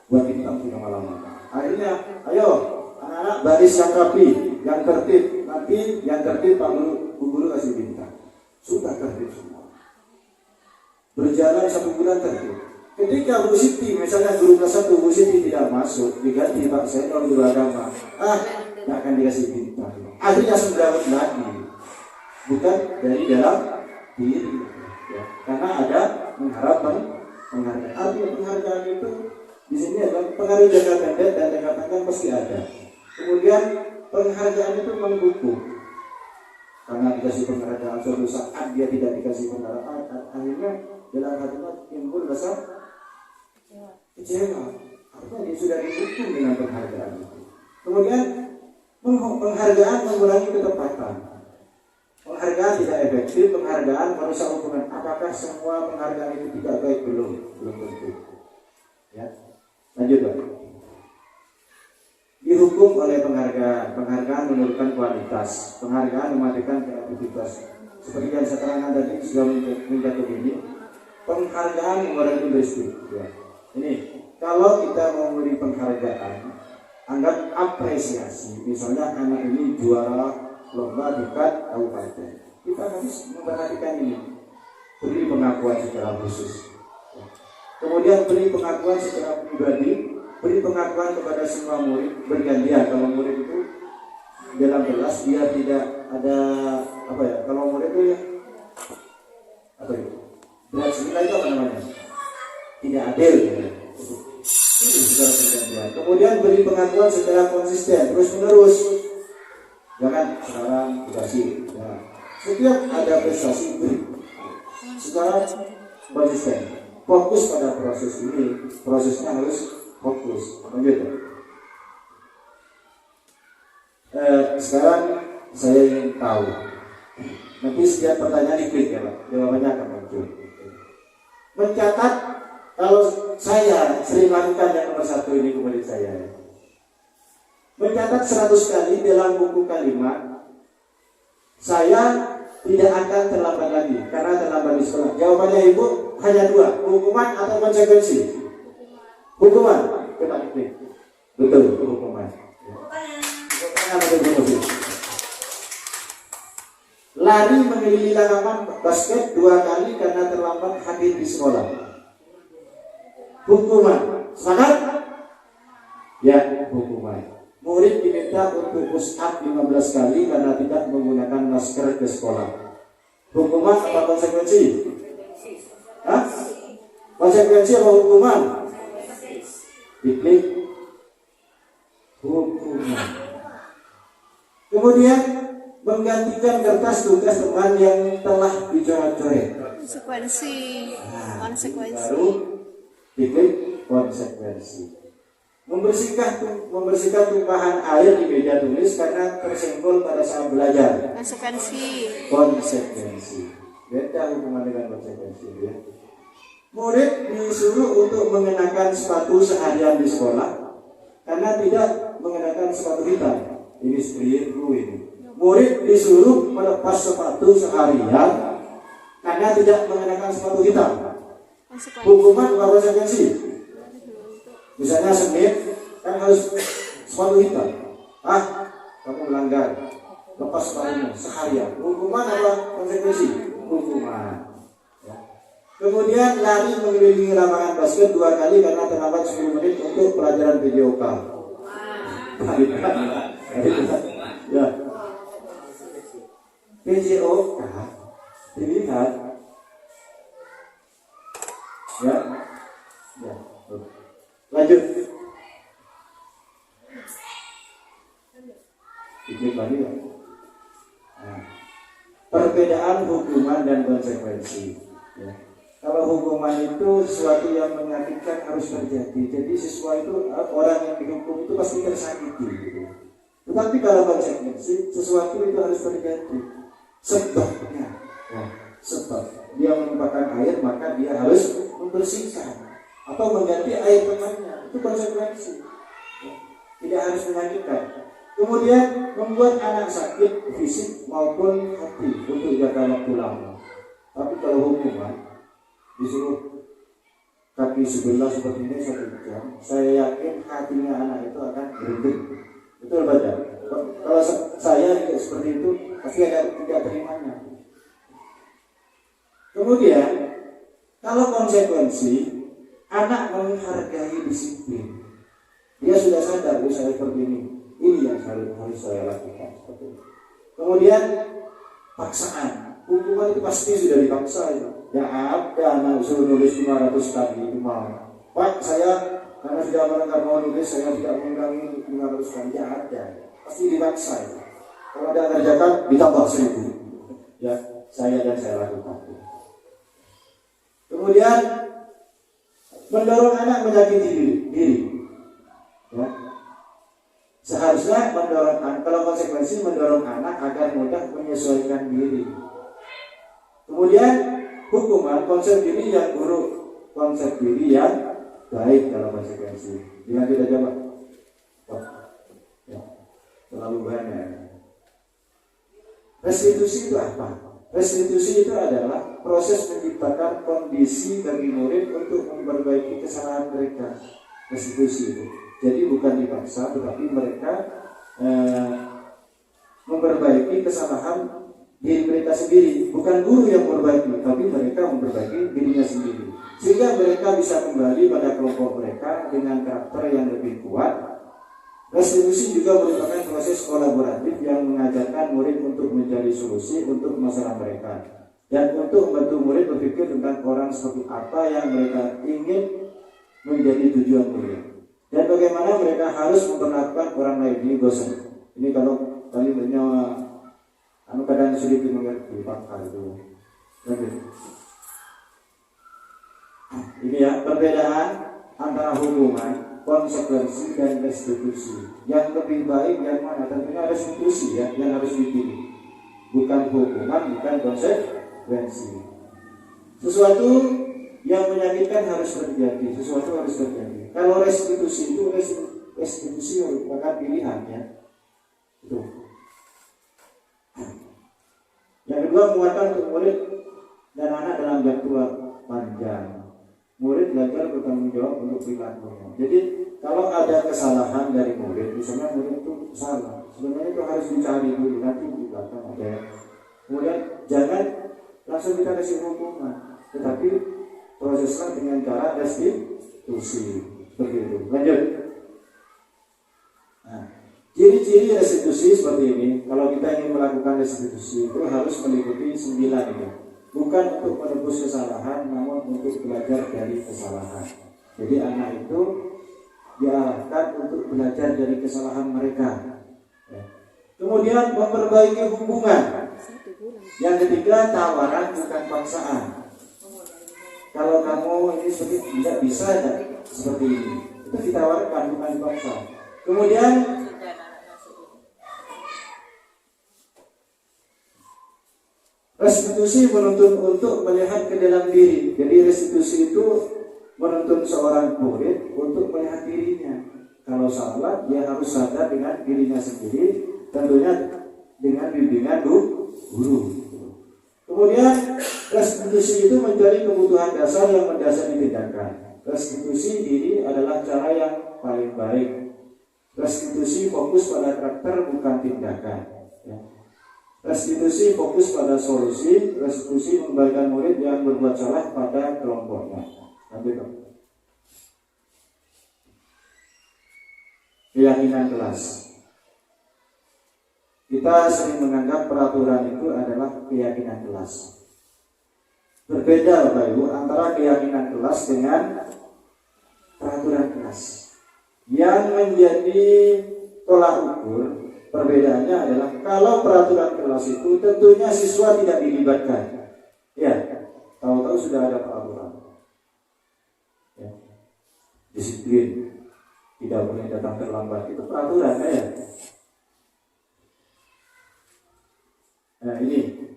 Speaker 5: buat bintang di lama-lama. Akhirnya, ayo anak-anak baris yang rapi, yang tertib. Nanti yang tertib Pak Guru kasih bintang. Sudah tertib semua. Berjalan 1 bulan tertib. Ketika Bu Siti, misalnya guru kelas 1 Bu Siti tidak masuk, diganti Pak Senior Guru Agama, tidak akan dikasih bintang. Akhirnya sembrawut lagi. Bukan dari dalam diri, ya. Karena ada mengharapkan penghargaan. Artinya penghargaan itu di sini adalah pengaruh jangka pendek dan jangka panjang pasti ada. Kemudian penghargaan itu menghukum. Karena dikasih penghargaan suatu saat dia tidak dikasih penghargaan, akhirnya dalam hatinya timbul rasa kecewa. Artinya dia sudah dihukum dengan penghargaan itu. Kemudian penghargaan mengurangi ketepatan. Penghargaan tidak efektif, penghargaan merusak hubungan. Apakah semua penghargaan itu tidak baik? Belum tentu. Ya. Lanjut Pak. Dihukum oleh penghargaan menurunkan kualitas, penghargaan mematikan kreativitas. Seperti yang saya terangkan tadi sudah menjatuh ini, penghargaan kepada industri. Ya. Ini kalau kita mau memberi penghargaan, anggap apresiasi. Misalnya anak ini juara lomba tingkat kabupaten, kita harus memperhatikan ini, beri pengakuan secara khusus. Kemudian beri pengakuan secara pribadi, beri pengakuan kepada semua murid bergantian. Kalau murid itu dalam kelas dia tidak ada apa ya? Kalau murid itu ya apa itu? Berat nilai itu apa namanya? Tidak adil. Ya. Itu secara bergantian. Kemudian beri pengakuan secara konsisten, terus menerus. Jangan sekarang dikasih. Ya. Setiap ada prestasi beri secara konsisten. Fokus pada proses ini, prosesnya harus fokus, begitu. Sekarang saya ingin tahu. Nanti setiap pertanyaan diklik ya Pak, jawabannya akan muncul. Mencatat, kalau saya sering lakukan yang nomor 1 ini kepada saya. Mencatat 100 kali dalam buku kalimat, saya tidak akan terlambat lagi karena terlambat di sekolah. Jawabannya Ibu hanya 2, hukuman atau konsekuensi? Hukuman. Kita klik. Betul, hukuman. Lari mengelilingi lapangan basket 2 kali karena terlambat hadir di sekolah. Hukuman. Sepakat? Ya, hukuman. Murid diminta untuk push up 15 kali karena tidak menggunakan masker ke sekolah. Hukuman apa konsekuensi? Hah? Konsekuensi apa hukuman? Diklik hukuman. Kemudian menggantikan kertas tugas teman yang telah dicoret-coret.
Speaker 4: Konsekuensi.
Speaker 5: Baru diklik konsekuensi. Membersihkan tumpahan air di meja tulis karena tersenggol pada saat belajar. Konsekuensi. Beda hukuman dengan konsekuensi ya. Murid disuruh untuk mengenakan sepatu seharian di sekolah karena tidak mengenakan sepatu hitam. Ini keliru ini. Murid disuruh melepas sepatu seharian karena tidak mengenakan sepatu hitam. Hukuman atau konsekuensi? Misalnya Senin kan harus sepatu hitam. Kamu melanggar, lepas sepatumu seharian. Hukuman apa konsekuensi? Hukuman. Ya. Kemudian lari mengelilingi lapangan basket 2 kali karena terlambat 10 menit untuk pelajaran video call. Ya. Video dilihat. Ya. Ya. Lanjut. Diklik lagi ya. Perbedaan hukuman dan konsekuensi. Ya. Kalau hukuman itu sesuatu yang menyakitkan harus terjadi. Jadi siswa itu orang yang dihukum itu pasti tersakiti. Gitu. Tetapi kalau konsekuensi sesuatu itu harus terjadi. Sebabnya, sebab dia menumpahkan air maka dia harus membersihkan atau mengganti air temannya, itu konsekuensi. Tidak harus menyakitkan. Kemudian membuat anak sakit fisik maupun hati untuk jangka waktu lama. Tapi kalau hukuman disuruh kaki sebelah seperti ini 1 jam, saya yakin hatinya anak itu akan berhenti. Betul baca. Kalau saya juga seperti itu, pasti ada tidak terimanya. Kemudian kalau konsekuensi, anak menghargai disiplin. Dia sudah sadar, saya seperti ini. Ini yang harus saya lakukan. Kemudian paksaan. Hukuman itu pasti sudah dipaksa. Ya ada anak suruh nulis 500 kali itu mau. Pak, saya karena sudah melanggar mau nulis, saya tidak mengulangi 500 kali. Ya ada. Pasti dipaksa. Kalau ada kerjakan ditambah 1000. Ya, saya lakukan. Kemudian mendorong anak menyakiti diri. Ya. Seharusnya mendorong anak, kalau konsekuensi mendorong anak agar mudah menyesuaikan diri. Kemudian hukuman konsep diri yang buruk, konsep diri yang baik dalam konsekuensi. Dengan kita coba. Ya. Terlalu banyak. Restitusi itu apa? Restitusi itu adalah proses menciptakan kondisi bagi murid untuk memperbaiki kesalahan mereka. Restitusi itu. Jadi bukan dipaksa, tetapi mereka memperbaiki kesalahan diri mereka sendiri. Bukan guru yang memperbaiki, tapi mereka memperbaiki dirinya sendiri. Sehingga mereka bisa kembali pada kelompok mereka dengan karakter yang lebih kuat. Restitusi juga merupakan proses kolaboratif yang mengajarkan murid untuk mencari solusi untuk masalah mereka dan untuk membantu murid berpikir tentang orang seperti apa yang mereka ingin menjadi tujuan murid dan bagaimana mereka harus memperlakukan orang lain. Ini bosan. Ini kalau kalimatnya kadang sedikit mengerti pakar itu. Ini ya perbedaan antara hukuman, konsekuensi dan restitusi. Yang lebih baik yang mana? Tentunya restitusi ya, yang harus dipilih. Bukan hukuman, bukan konsekuensi. Sesuatu yang menyakitkan harus terjadi, sesuatu harus terjadi. Kalau restitusi itu restitusi merupakan pilihan ya. Itu. Yang kedua, menguatkan untuk murid dan anak dalam jangka panjang. Murid belajar bertanggung jawab untuk perilakunya. Jadi kalau ada kesalahan dari murid, misalnya murid itu salah, sebenarnya itu harus dicari dulu, nanti di belakang ada. Kemudian jangan langsung kita kasih hukuman, tetapi prosesnya dengan cara restitusi. Begitu. Lanjut. Nah, ciri-ciri restitusi seperti ini. Kalau kita ingin melakukan restitusi itu harus meliputi 9 ini. Bukan untuk menebus kesalahan, namun untuk belajar dari kesalahan. Jadi anak itu diarahkan untuk belajar dari kesalahan mereka. Kemudian memperbaiki hubungan. Yang ketiga, tawaran bukan paksaan. Kalau kamu ini seperti tidak bisa seperti ini, itu ditawarkan bukan dipaksa. Kemudian restitusi menuntun untuk melihat ke dalam diri. Jadi restitusi itu menuntun seorang murid untuk melihat dirinya. Kalau salah, dia harus sadar dengan dirinya sendiri, tentunya dengan bimbingan guru. Kemudian restitusi itu mencari kebutuhan dasar yang mendasari tindakan. Restitusi diri adalah cara yang paling baik. Restitusi fokus pada karakter bukan tindakan. Restitusi fokus pada solusi. Restitusi mengembalikan murid yang berbuat salah pada kelompoknya. Keyakinan kelas. Kita sering menganggap peraturan itu adalah keyakinan kelas. Berbeda Bapak Ibu antara keyakinan kelas dengan peraturan kelas. Yang menjadi tolak ukur perbedaannya adalah kalau peraturan kelas itu tentunya siswa tidak dilibatkan. Ya, tahu-tahu sudah ada peraturan. Ya. Disiplin, tidak boleh datang terlambat, itu peraturan ya. Nah ini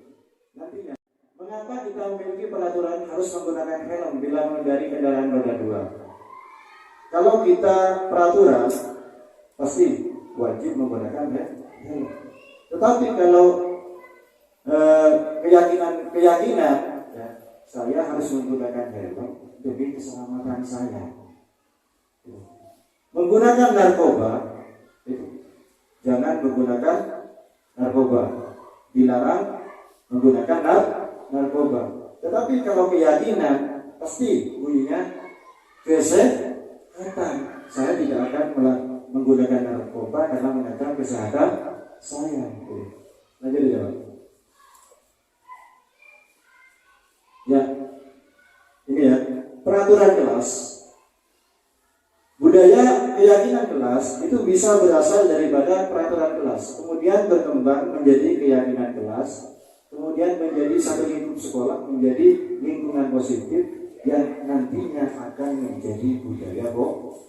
Speaker 5: nantinya, mengapa kita memiliki peraturan harus menggunakan helm bila mengendari kendaraan roda 2? Kalau kita peraturan pasti wajib menggunakan helm. Tetapi kalau keyakinan ya, saya harus menggunakan helm demi keselamatan saya. Menggunakan narkoba itu, jangan menggunakan narkoba. Dilarang menggunakan narkoba. Tetapi kalau keyakinan pasti bunyinya kesehatan. Saya tidak akan menggunakan narkoba karena mengancam kesehatan saya. Lanjut ya. Ya, ini ya peraturan kelas. Budaya keyakinan kelas itu bisa berasal daripada peraturan kelas, kemudian berkembang menjadi keyakinan kelas, kemudian menjadi satu lingkup sekolah, menjadi lingkungan positif yang nantinya akan menjadi budaya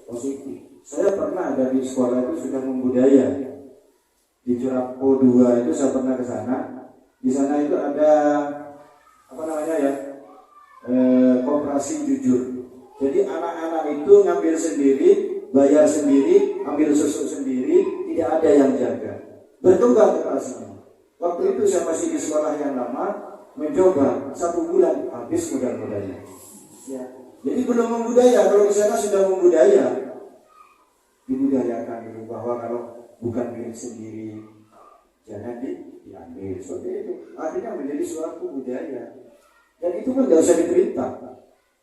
Speaker 5: positif. Saya pernah ada di sekolah itu sudah membudaya. Di Curapo 2 itu saya pernah ke sana. Di sana itu ada koperasi jujur. Jadi anak-anak itu ngambil sendiri, bayar sendiri, ambil susu sendiri, tidak ada yang jaga. Berkembang koperasinya. Waktu itu saya masih di sekolah yang lama, mencoba 1 bulan habis modal-modalnya. Ya. Jadi belum membudaya. Kalau di sana sudah membudaya, dibudayakan dulu bahwa kalau bukan milik sendiri jangan diambil seperti itu. Akhirnya menjadi suatu budaya. Dan itu pun tidak usah diperintah.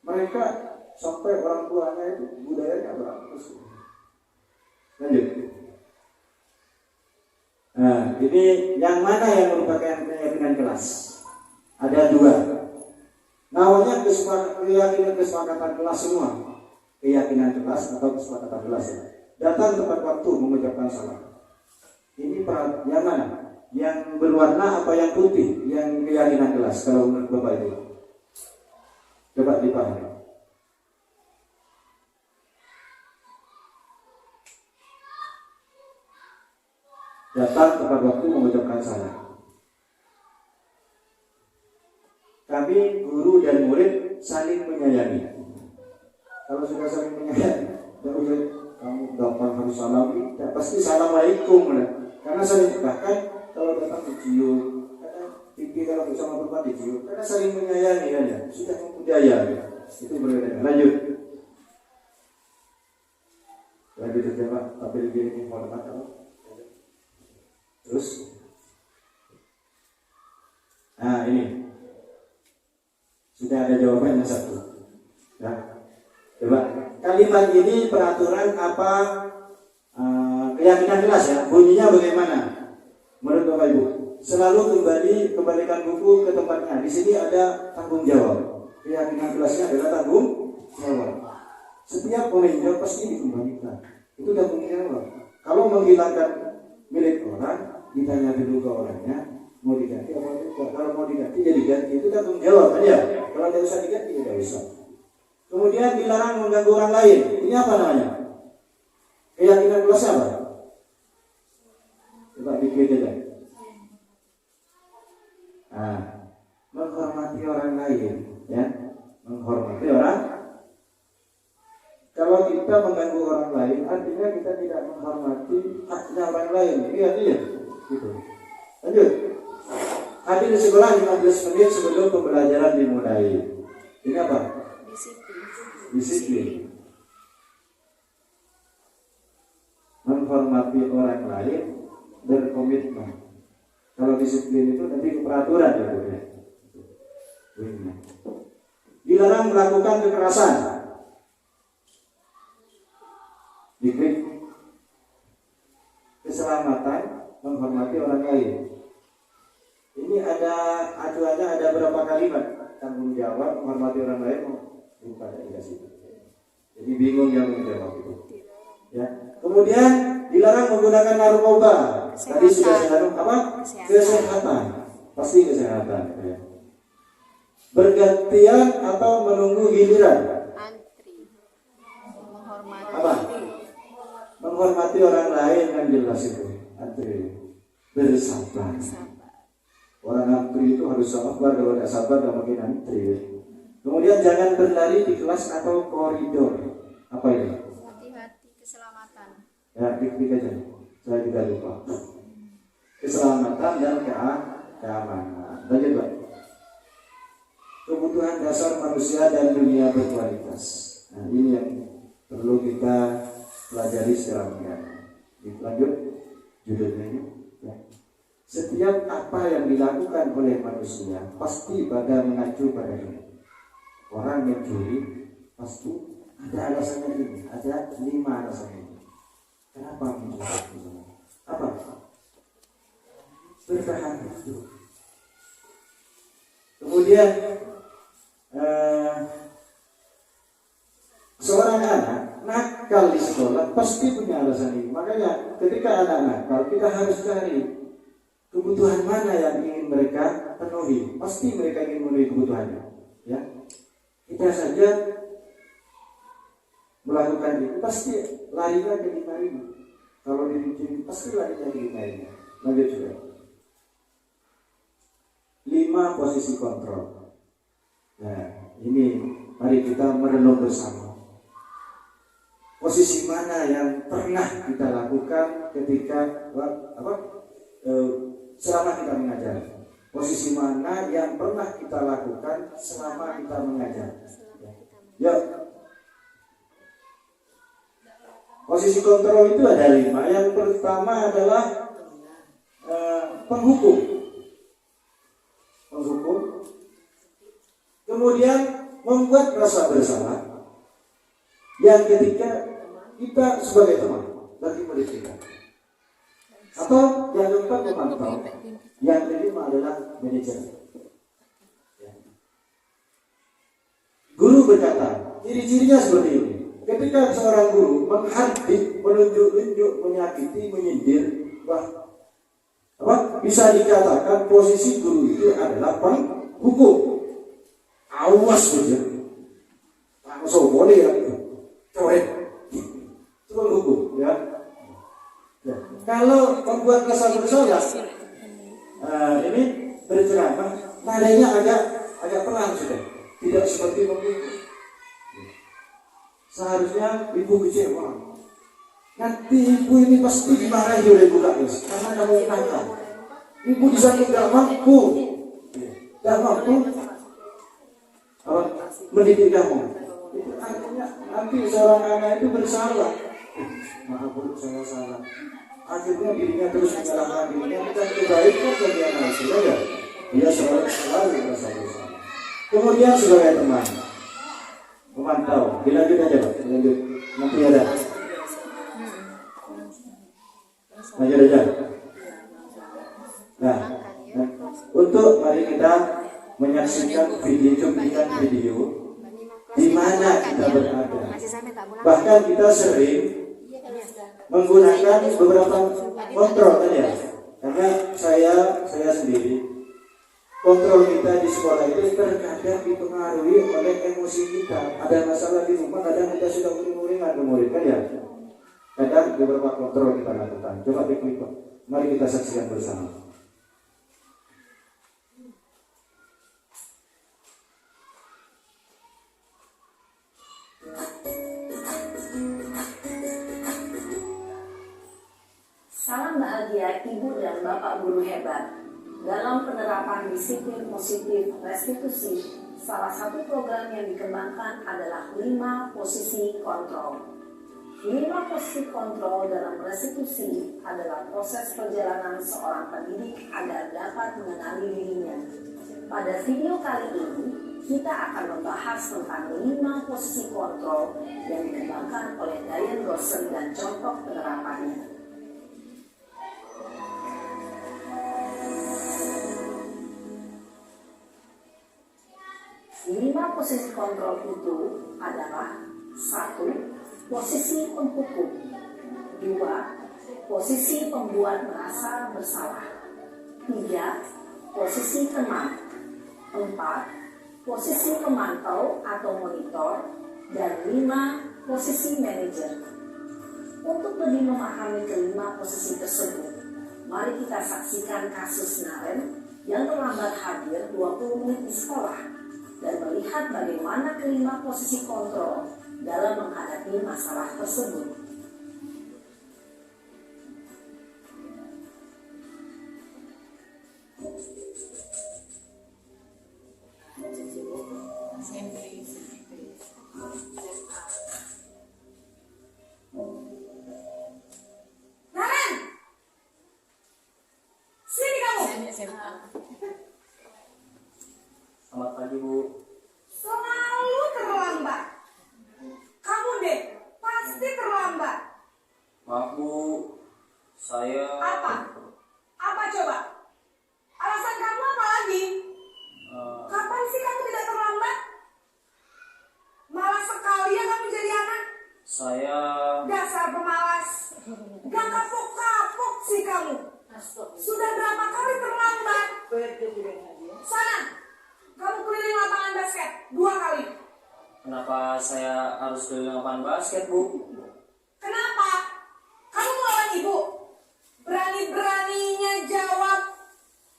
Speaker 5: Mereka sampai orang tuanya itu budayanya bagus. Lanjut. Nah, ini yang mana yang merupakan keyakinan kelas? Ada 2. Namanya keyakinan kesepakatan kelas semua. Keyakinan kelas atau kesepakatan kelas. Datang tepat waktu mengucapkan salam. Ini yang mana? Yang berwarna apa yang putih? Yang keyakinan kelas kalau menurut Bapak itu. Coba dipahami. Datang tepat waktu mengucapkan salam. Kami guru dan murid saling menyayangi. Kalau sudah saling menyayangi, tidak usah kamu gampang harus salam, tidak pasti assalamualaikum. Karena saling, bahkan kalau datang dicium, pipi kalau bersama teman dicium, karena saling menyayangi ya. Sudah membudaya. Itu berbeda. Lanjut coba tampil begini hormat kamu. Terus, nah ini sudah ada jawabannya 1. Ya. Coba kalimat ini peraturan apa keyakinan kelas ya? Bunyinya bagaimana? Menurut Bapak Ibu, selalu kembalikan buku ke tempatnya. Di sini ada tanggung jawab. Keyakinan kelasnya adalah tanggung jawab. Setiap peminjam pasti dikembalikan. Itu tanggung jawab. Kalau menghilangkan milik orang, ditanya dulu ke orangnya mau diganti apa tidak. Kalau mau diganti ya diganti, itu tanggung jawab ya. Kalau tidak usah diganti tidak usah. Kemudian dilarang mengganggu orang lain. Ini apa namanya? Keyakinan kelas apa? Coba dipikir aja. Menghormati orang lain, ya. Menghormati orang. Kalau kita mengganggu orang lain, artinya kita tidak menghormati haknya orang lain. Iya, gitu. Lanjut. Hadir di sekolah 15 menit sebelum pembelajaran dimulai. Ini apa? Disiplin. Menghormati orang lain, berkomitmen. Kalau disiplin itu nanti peraturan ya. Dilarang melakukan kekerasan. Diklik keselamatan, menghormati orang lain. Ini ada acuannya, ada berapa kalimat? Tanggung jawab, menghormati orang lain, bukan ada situ. Jadi bingung yang menjawab itu. Ya. Kemudian dilarang menggunakan narkoba. Tadi sudah saya apa? Kesehatan. Pasti kesehatan. Ya. Bergantian atau menunggu giliran.
Speaker 4: Antri. Menghormati.
Speaker 5: Apa? Menghormati orang lain kan jelas itu. Antri. Bersabar. Orang antri itu harus sabar. Kalau tidak sabar tidak mungkin antri. Kemudian jangan berlari di kelas atau koridor. Apa ini?
Speaker 4: Hati-hati keselamatan.
Speaker 5: Ya, klik aja. Saya juga lupa. Keselamatan dan keamanan. Lanjut, Pak. Kebutuhan dasar manusia dan dunia berkualitas. Nah, ini yang perlu kita pelajari secara mendalam. Lanjut judulnya ini. Ya. Setiap apa yang dilakukan oleh manusia pasti pada mengacu pada ini. Orang yang curi pasti ada alasannya ini. Ada 5 alasannya ini. Kenapa mencuri? Apa? Bertahan hidup. Kemudian seorang anak nakal di sekolah pasti punya alasan ini. Makanya ketika anak nakal, kita harus cari kebutuhan mana yang ingin mereka penuhi. Pasti mereka ingin memenuhi kebutuhannya. Ya, kita saja melakukan itu pasti larinya ke 5. Kalau dibikin pasti larinya ke 5. Lanjut juga. 5 posisi kontrol. Nah, ini mari kita merenung bersama. Posisi mana yang pernah kita lakukan ketika selama kita mengajar? Posisi mana yang pernah kita lakukan selama kita mengajar? Ya. Posisi kontrol itu ada 5. Yang pertama adalah penghukum. Kemudian membuat rasa bersalah. Yang ketiga, kita sebagai teman bagi murid kita. Atau yang keempat, memantau. Yang kelima adalah manajer. Guru berkata, ciri-cirinya seperti ini. Ketika seorang guru menghardik, menunjuk-nunjuk, menyakiti, menyindir, bisa dikatakan posisi guru itu adalah penghukum. Awas saja. Langsung boleh ya. Coret. Itu penghukum ya. Kalau membuat rasa bersalah, ini berceramah, nadanya agak pelan sudah, tidak seperti penghukum. Seharusnya ibu kecewa. Nanti ibu ini pasti dimarahi oleh Bu Kais karena kamu nakal. Ibu di sana tidak mampu mendidik kamu. Itu artinya nanti seorang anak itu bersalah. Maaf Bu, saya salah. Akhirnya dirinya terus menyalahkan dirinya. Kita kebaikan bagi anak sudah ya. Dia selalu merasa bersalah. Kemudian sebagai teman, memantau. Dilanjut aja Pak. Dilanjut. Nanti ada. Lanjut aja. Nah, untuk mari kita menyaksikan cuplikan video di mana kita berada. Bahkan kita sering menggunakan beberapa kontrol kan ya. Karena saya sendiri kontrol kita di sekolah itu terkadang dipengaruhi oleh emosi kita. Ada masalah di rumah, kadang kita sudah uring-uringan ke murid kan ya. Kadang beberapa kontrol kita lakukan. Coba diklik, mari kita saksikan bersama.
Speaker 6: Salam bahagia Ibu dan Bapak Guru hebat. Dalam penerapan disiplin positif restitusi, salah satu program yang dikembangkan adalah 5 posisi kontrol. 5 posisi kontrol dalam restitusi adalah proses perjalanan seorang pendidik agar dapat mengenali dirinya. Pada video kali ini, kita akan membahas tentang 5 posisi kontrol yang dikembangkan oleh Diane Rosen dan contoh penerapannya. 5 posisi kontrol itu adalah 1. Posisi penghukum. 2. Posisi pembuat merasa bersalah. 3. Posisi teman. 4. Posisi pemantau atau monitor. Dan 5. Posisi manajer. Untuk lebih memahami kelima posisi tersebut, mari kita saksikan kasus Naren yang terlambat hadir 20 menit di sekolah dan melihat bagaimana kelima posisi kontrol dalam menghadapi masalah tersebut.
Speaker 3: Naren, sini kamu.
Speaker 7: Selamat pagi Bu.
Speaker 3: Selalu terlambat. Kamu deh, pasti terlambat.
Speaker 7: Maaf Bu, saya
Speaker 3: Apa? Apa coba? Alasan kamu apa lagi? Kapan sih kamu tidak terlambat? Malas sekali ya kamu jadi anak.
Speaker 7: Saya
Speaker 3: Dasar pemalas. Gak kapok-kapok sih kamu. Sudah berapa kali terlambat? Sana, kamu keliling lapangan basket 2 kali.
Speaker 7: Kenapa saya harus keliling lapangan basket Bu?
Speaker 3: Kenapa? Kamu melawan ibu? Berani-beraninya jawab.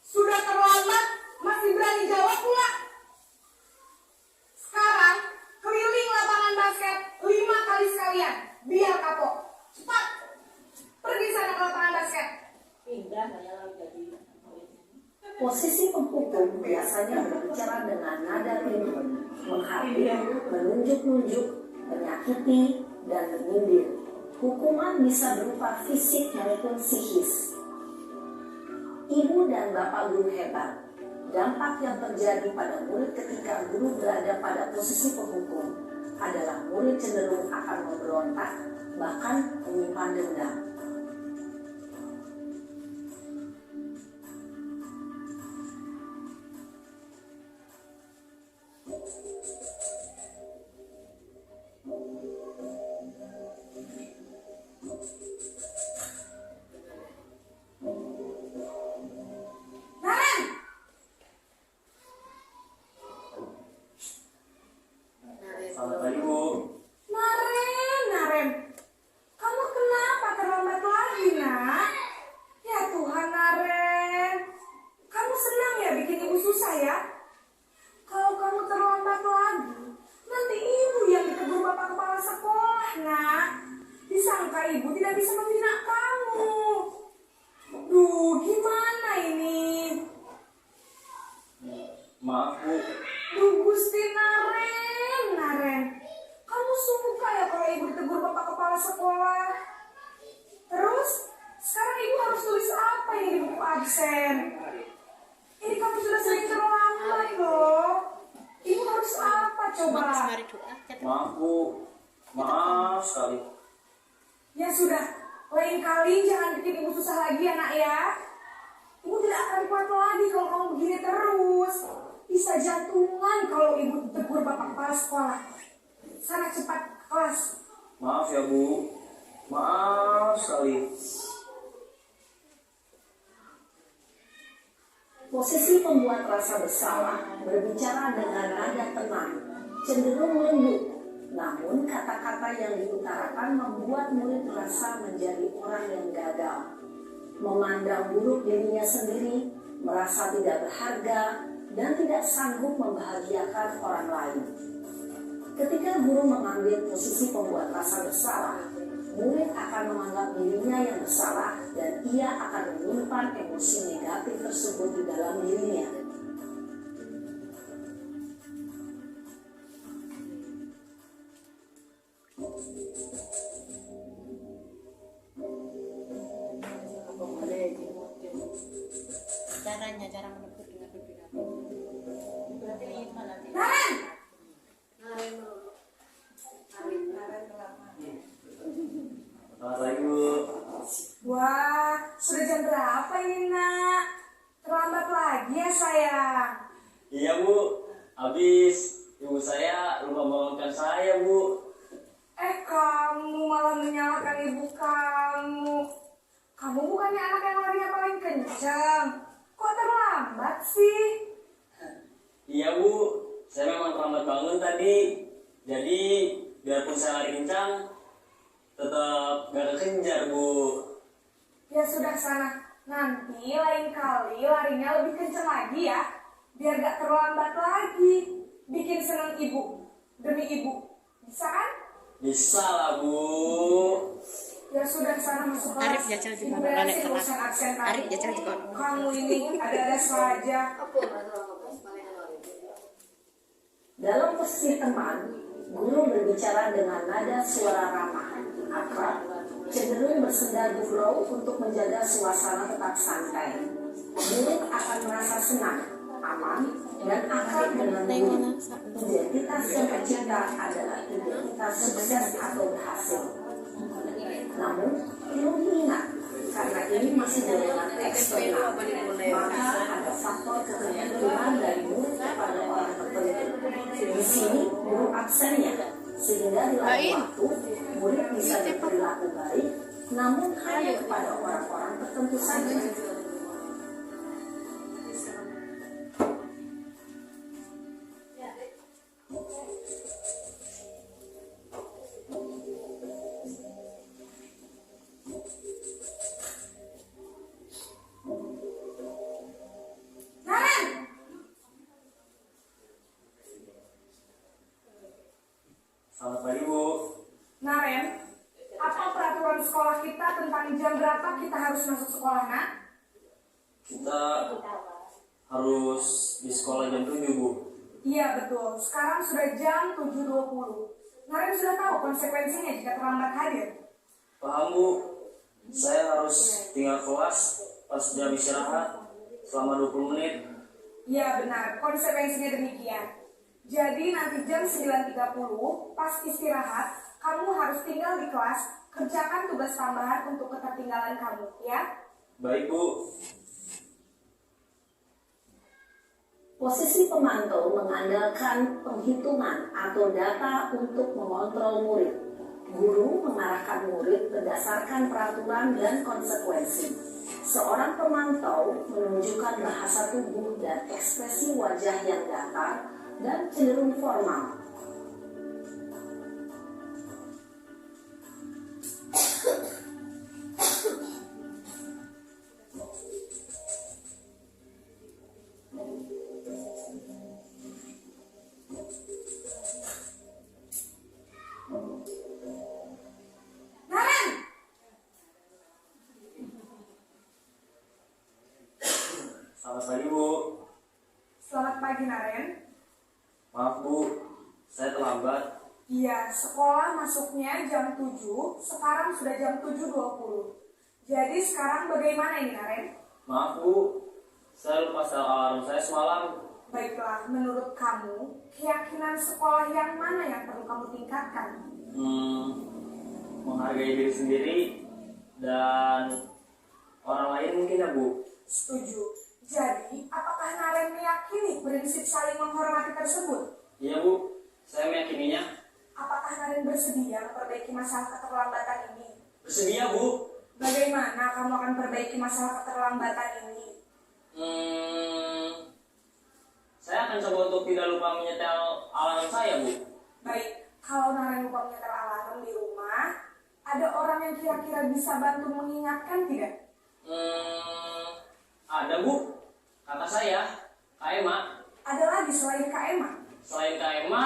Speaker 3: Sudah terlambat, masih berani jawab pula. Sekarang, keliling lapangan basket 5 kali sekalian. Biar kapok. Cepat. Pergi sana ke lapangan basket.
Speaker 6: Posisi penghukum biasanya berbicara dengan nada tinggi, menghadir, menunjuk-nunjuk, menyakiti, dan menyindir. Hukuman bisa berupa fisik maupun psikis. Ibu dan bapak guru hebat. Dampak yang terjadi pada murid ketika guru berada pada posisi penghukum adalah murid cenderung akan memberontak, bahkan menyimpan dendam.
Speaker 7: Selamat pagi, Bu.
Speaker 3: Naren, kamu kenapa terlambat lagi, nak? Ya Tuhan, Naren, kamu senang ya bikin ibu susah ya? Kalau kamu terlambat lagi, nanti ibu yang ditegur bapak kepala sekolah, nak. Disangka ibu tidak bisa membina kamu. Duh, gimana ini?
Speaker 7: Maaf, Bu.
Speaker 3: Duh, Gusti Naren, kamu suka ya kalau ibu ditegur bapak kepala sekolah? Terus, sekarang ibu harus tulis apa ini di buku absen? Ini kamu sudah sering terlambat loh. Ibu harus apa coba?
Speaker 7: Maaf, Bu. Maaf sekali.
Speaker 3: Ya sudah, lain kali jangan bikin ibu susah lagi ya nak ya. Ibu tidak akan kuat lagi kalau kamu begini terus. Bisa jantungan kalau ibu tegur bapak kepala sekolah. Sana cepat ke kelas.
Speaker 7: Maaf ya, Bu. Maaf sekali.
Speaker 6: Posisi pembuat rasa bersalah berbicara dengan nada tenang, cenderung lembut. Namun kata-kata yang diutarakan membuat murid merasa menjadi orang yang gagal, memandang buruk dirinya sendiri, merasa tidak berharga, dan tidak sanggup membahagiakan orang lain. Ketika guru mengambil posisi pembuat rasa bersalah, murid akan menganggap dirinya yang bersalah dan ia akan menyimpan emosi negatif tersebut di dalam dirinya.
Speaker 4: Cara menegur dengan berbeda.
Speaker 7: Selamat pagi, Bu.
Speaker 3: Wah, sudah jam berapa ini nak? Terlambat lagi ya sayang.
Speaker 7: Iya, Bu. Habis ibu saya lupa membangunkan saya, Bu.
Speaker 3: Kamu malah menyalahkan ibu kamu. Kamu bukannya anak yang larinya paling kencang. Kok terlambat sih?
Speaker 7: Iya, Bu. Saya memang terlambat bangun tadi. Jadi, biarpun saya lari kencang, tetap gak kekejar, Bu.
Speaker 3: Ya sudah sana. Nanti lain kali larinya lebih kencang lagi ya. Biar gak terlambat lagi. Bikin senang ibu. Demi ibu. Bisa kan?
Speaker 7: Bisa lah, Bu.
Speaker 3: Ya sudah sana masuk kelas.
Speaker 4: Arif jajal juga
Speaker 3: Ibu beresin
Speaker 4: kelas.
Speaker 3: urusan absen tadi.
Speaker 4: Arif jajal juga.
Speaker 3: Kamu ini ada-ada saja.
Speaker 6: Dalam posisi teman, guru berbicara dengan nada suara ramah, akrab, cenderung bersenda gurau untuk menjaga suasana tetap santai. Murid akan merasa senang, aman, dan akrab dengan guru. Identitas yang tercipta adalah identitas sukses atau berhasil. Namun, perlu diingat, karena ini masih dorongan eksternal, maka ada faktor ketergantungan dari murid kepada orang tertentu. Di sini guru absennya, sehingga di lain waktu murid bisa berperilaku baik, namun hanya kepada orang-orang tertentu saja.
Speaker 7: Selamat pagi, Bu.
Speaker 3: Naren, apa peraturan sekolah kita tentang jam berapa kita harus masuk sekolah, nak?
Speaker 7: Kita harus di sekolah jam 7, Bu.
Speaker 8: Iya betul, sekarang sudah jam 7.20. Naren sudah tahu konsekuensinya jika terlambat hadir.
Speaker 7: Paham, Bu. Saya harus tinggal kelas pas jam istirahat selama 20 menit.
Speaker 8: Iya benar, konsekuensinya demikian. Jadi nanti jam 9.30 pas istirahat, kamu harus tinggal di kelas, kerjakan tugas tambahan untuk ketertinggalan kamu, ya?
Speaker 7: Baik, Bu.
Speaker 6: Posisi pemantau mengandalkan penghitungan atau data untuk mengontrol murid. Guru mengarahkan murid berdasarkan peraturan dan konsekuensi. Seorang pemantau menunjukkan bahasa tubuh dan ekspresi wajah yang datar dan cenderung formal.
Speaker 8: Naren!
Speaker 7: Selamat pagi, Bu.
Speaker 8: Selamat pagi Naren.
Speaker 7: Maaf, Bu. Saya terlambat.
Speaker 8: Iya, sekolah masuknya jam 7, sekarang sudah jam 7.20. Jadi sekarang bagaimana ini Naren?
Speaker 7: Maaf, Bu. Saya lupa setel alarm saya semalam.
Speaker 8: Baiklah, menurut kamu, keyakinan sekolah yang mana yang perlu kamu tingkatkan?
Speaker 7: Menghargai diri sendiri dan orang lain mungkin ya, Bu.
Speaker 8: Setuju. Jadi, apakah Naren meyakini prinsip saling menghormati tersebut?
Speaker 7: Iya, Bu. Saya meyakininya.
Speaker 8: Apakah Naren bersedia memperbaiki masalah keterlambatan ini?
Speaker 7: Bersedia, Bu.
Speaker 8: Bagaimana kamu akan perbaiki masalah keterlambatan ini?
Speaker 7: Saya akan coba untuk tidak lupa menyetel alarm saya, Bu.
Speaker 8: Baik, kalau Naren lupa menyetel alarm di rumah, ada orang yang kira-kira bisa bantu mengingatkan tidak?
Speaker 7: Ada, Bu. Kata saya, Kak Emma.
Speaker 8: Ada lagi selain Kak Emma?
Speaker 7: Selain Kak Emma,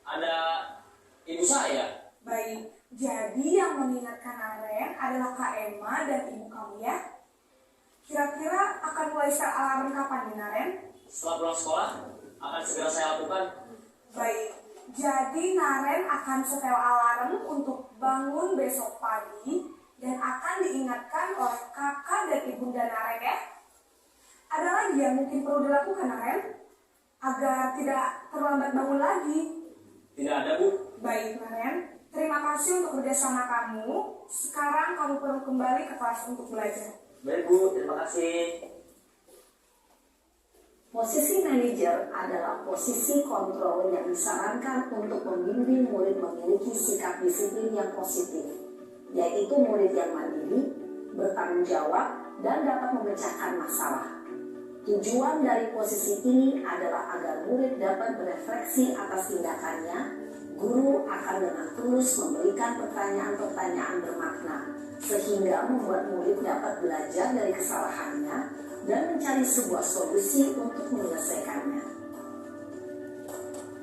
Speaker 7: ada ibu saya.
Speaker 8: Baik, jadi yang mengingatkan Naren adalah Kak Emma dan ibu kamu ya? Kira-kira akan mulai setel alarm kapan nih Naren?
Speaker 7: Setelah pulang sekolah, akan segera saya lakukan.
Speaker 8: Baik, jadi Naren akan setel alarm untuk bangun besok pagi dan akan diingatkan oleh kakak dan ibunda Naren ya. Ada lagi yang mungkin perlu dilakukan Naren agar tidak terlambat bangun lagi?
Speaker 7: Tidak ada, Bu.
Speaker 8: Baik Naren, terima kasih untuk kerjasama kamu. Sekarang kamu perlu kembali ke kelas untuk belajar.
Speaker 7: Baik, Bu. Terima kasih.
Speaker 6: Posisi manajer adalah posisi kontrol yang disarankan untuk membimbing murid memiliki sikap disiplin yang positif, yaitu murid yang mandiri, bertanggung jawab, dan dapat memecahkan masalah. Tujuan dari posisi ini adalah agar murid dapat berefleksi atas tindakannya. Guru akan dengan tulus memberikan pertanyaan-pertanyaan bermakna, sehingga membuat murid dapat belajar dari kesalahannya dan mencari sebuah solusi untuk menyelesaikannya.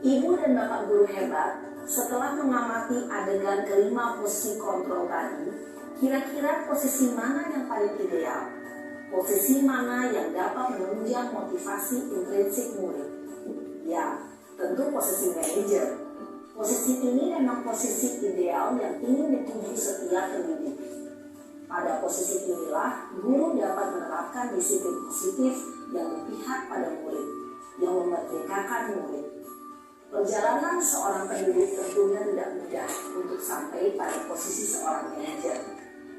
Speaker 6: Ibu dan bapak guru hebat, setelah mengamati adegan kelima posisi kontrol tadi, kira-kira posisi mana yang paling ideal? Posisi mana yang dapat menunjang motivasi intrinsik murid? Ya, tentu posisi manajer. Posisi ini memang posisi ideal yang ingin dituju setiap pendidik. Pada posisi inilah, guru dapat menerapkan disiplin positif yang berpihak pada murid, yang memerdekakan murid. Perjalanan seorang pendidik tentunya tidak mudah untuk sampai pada posisi seorang manajer.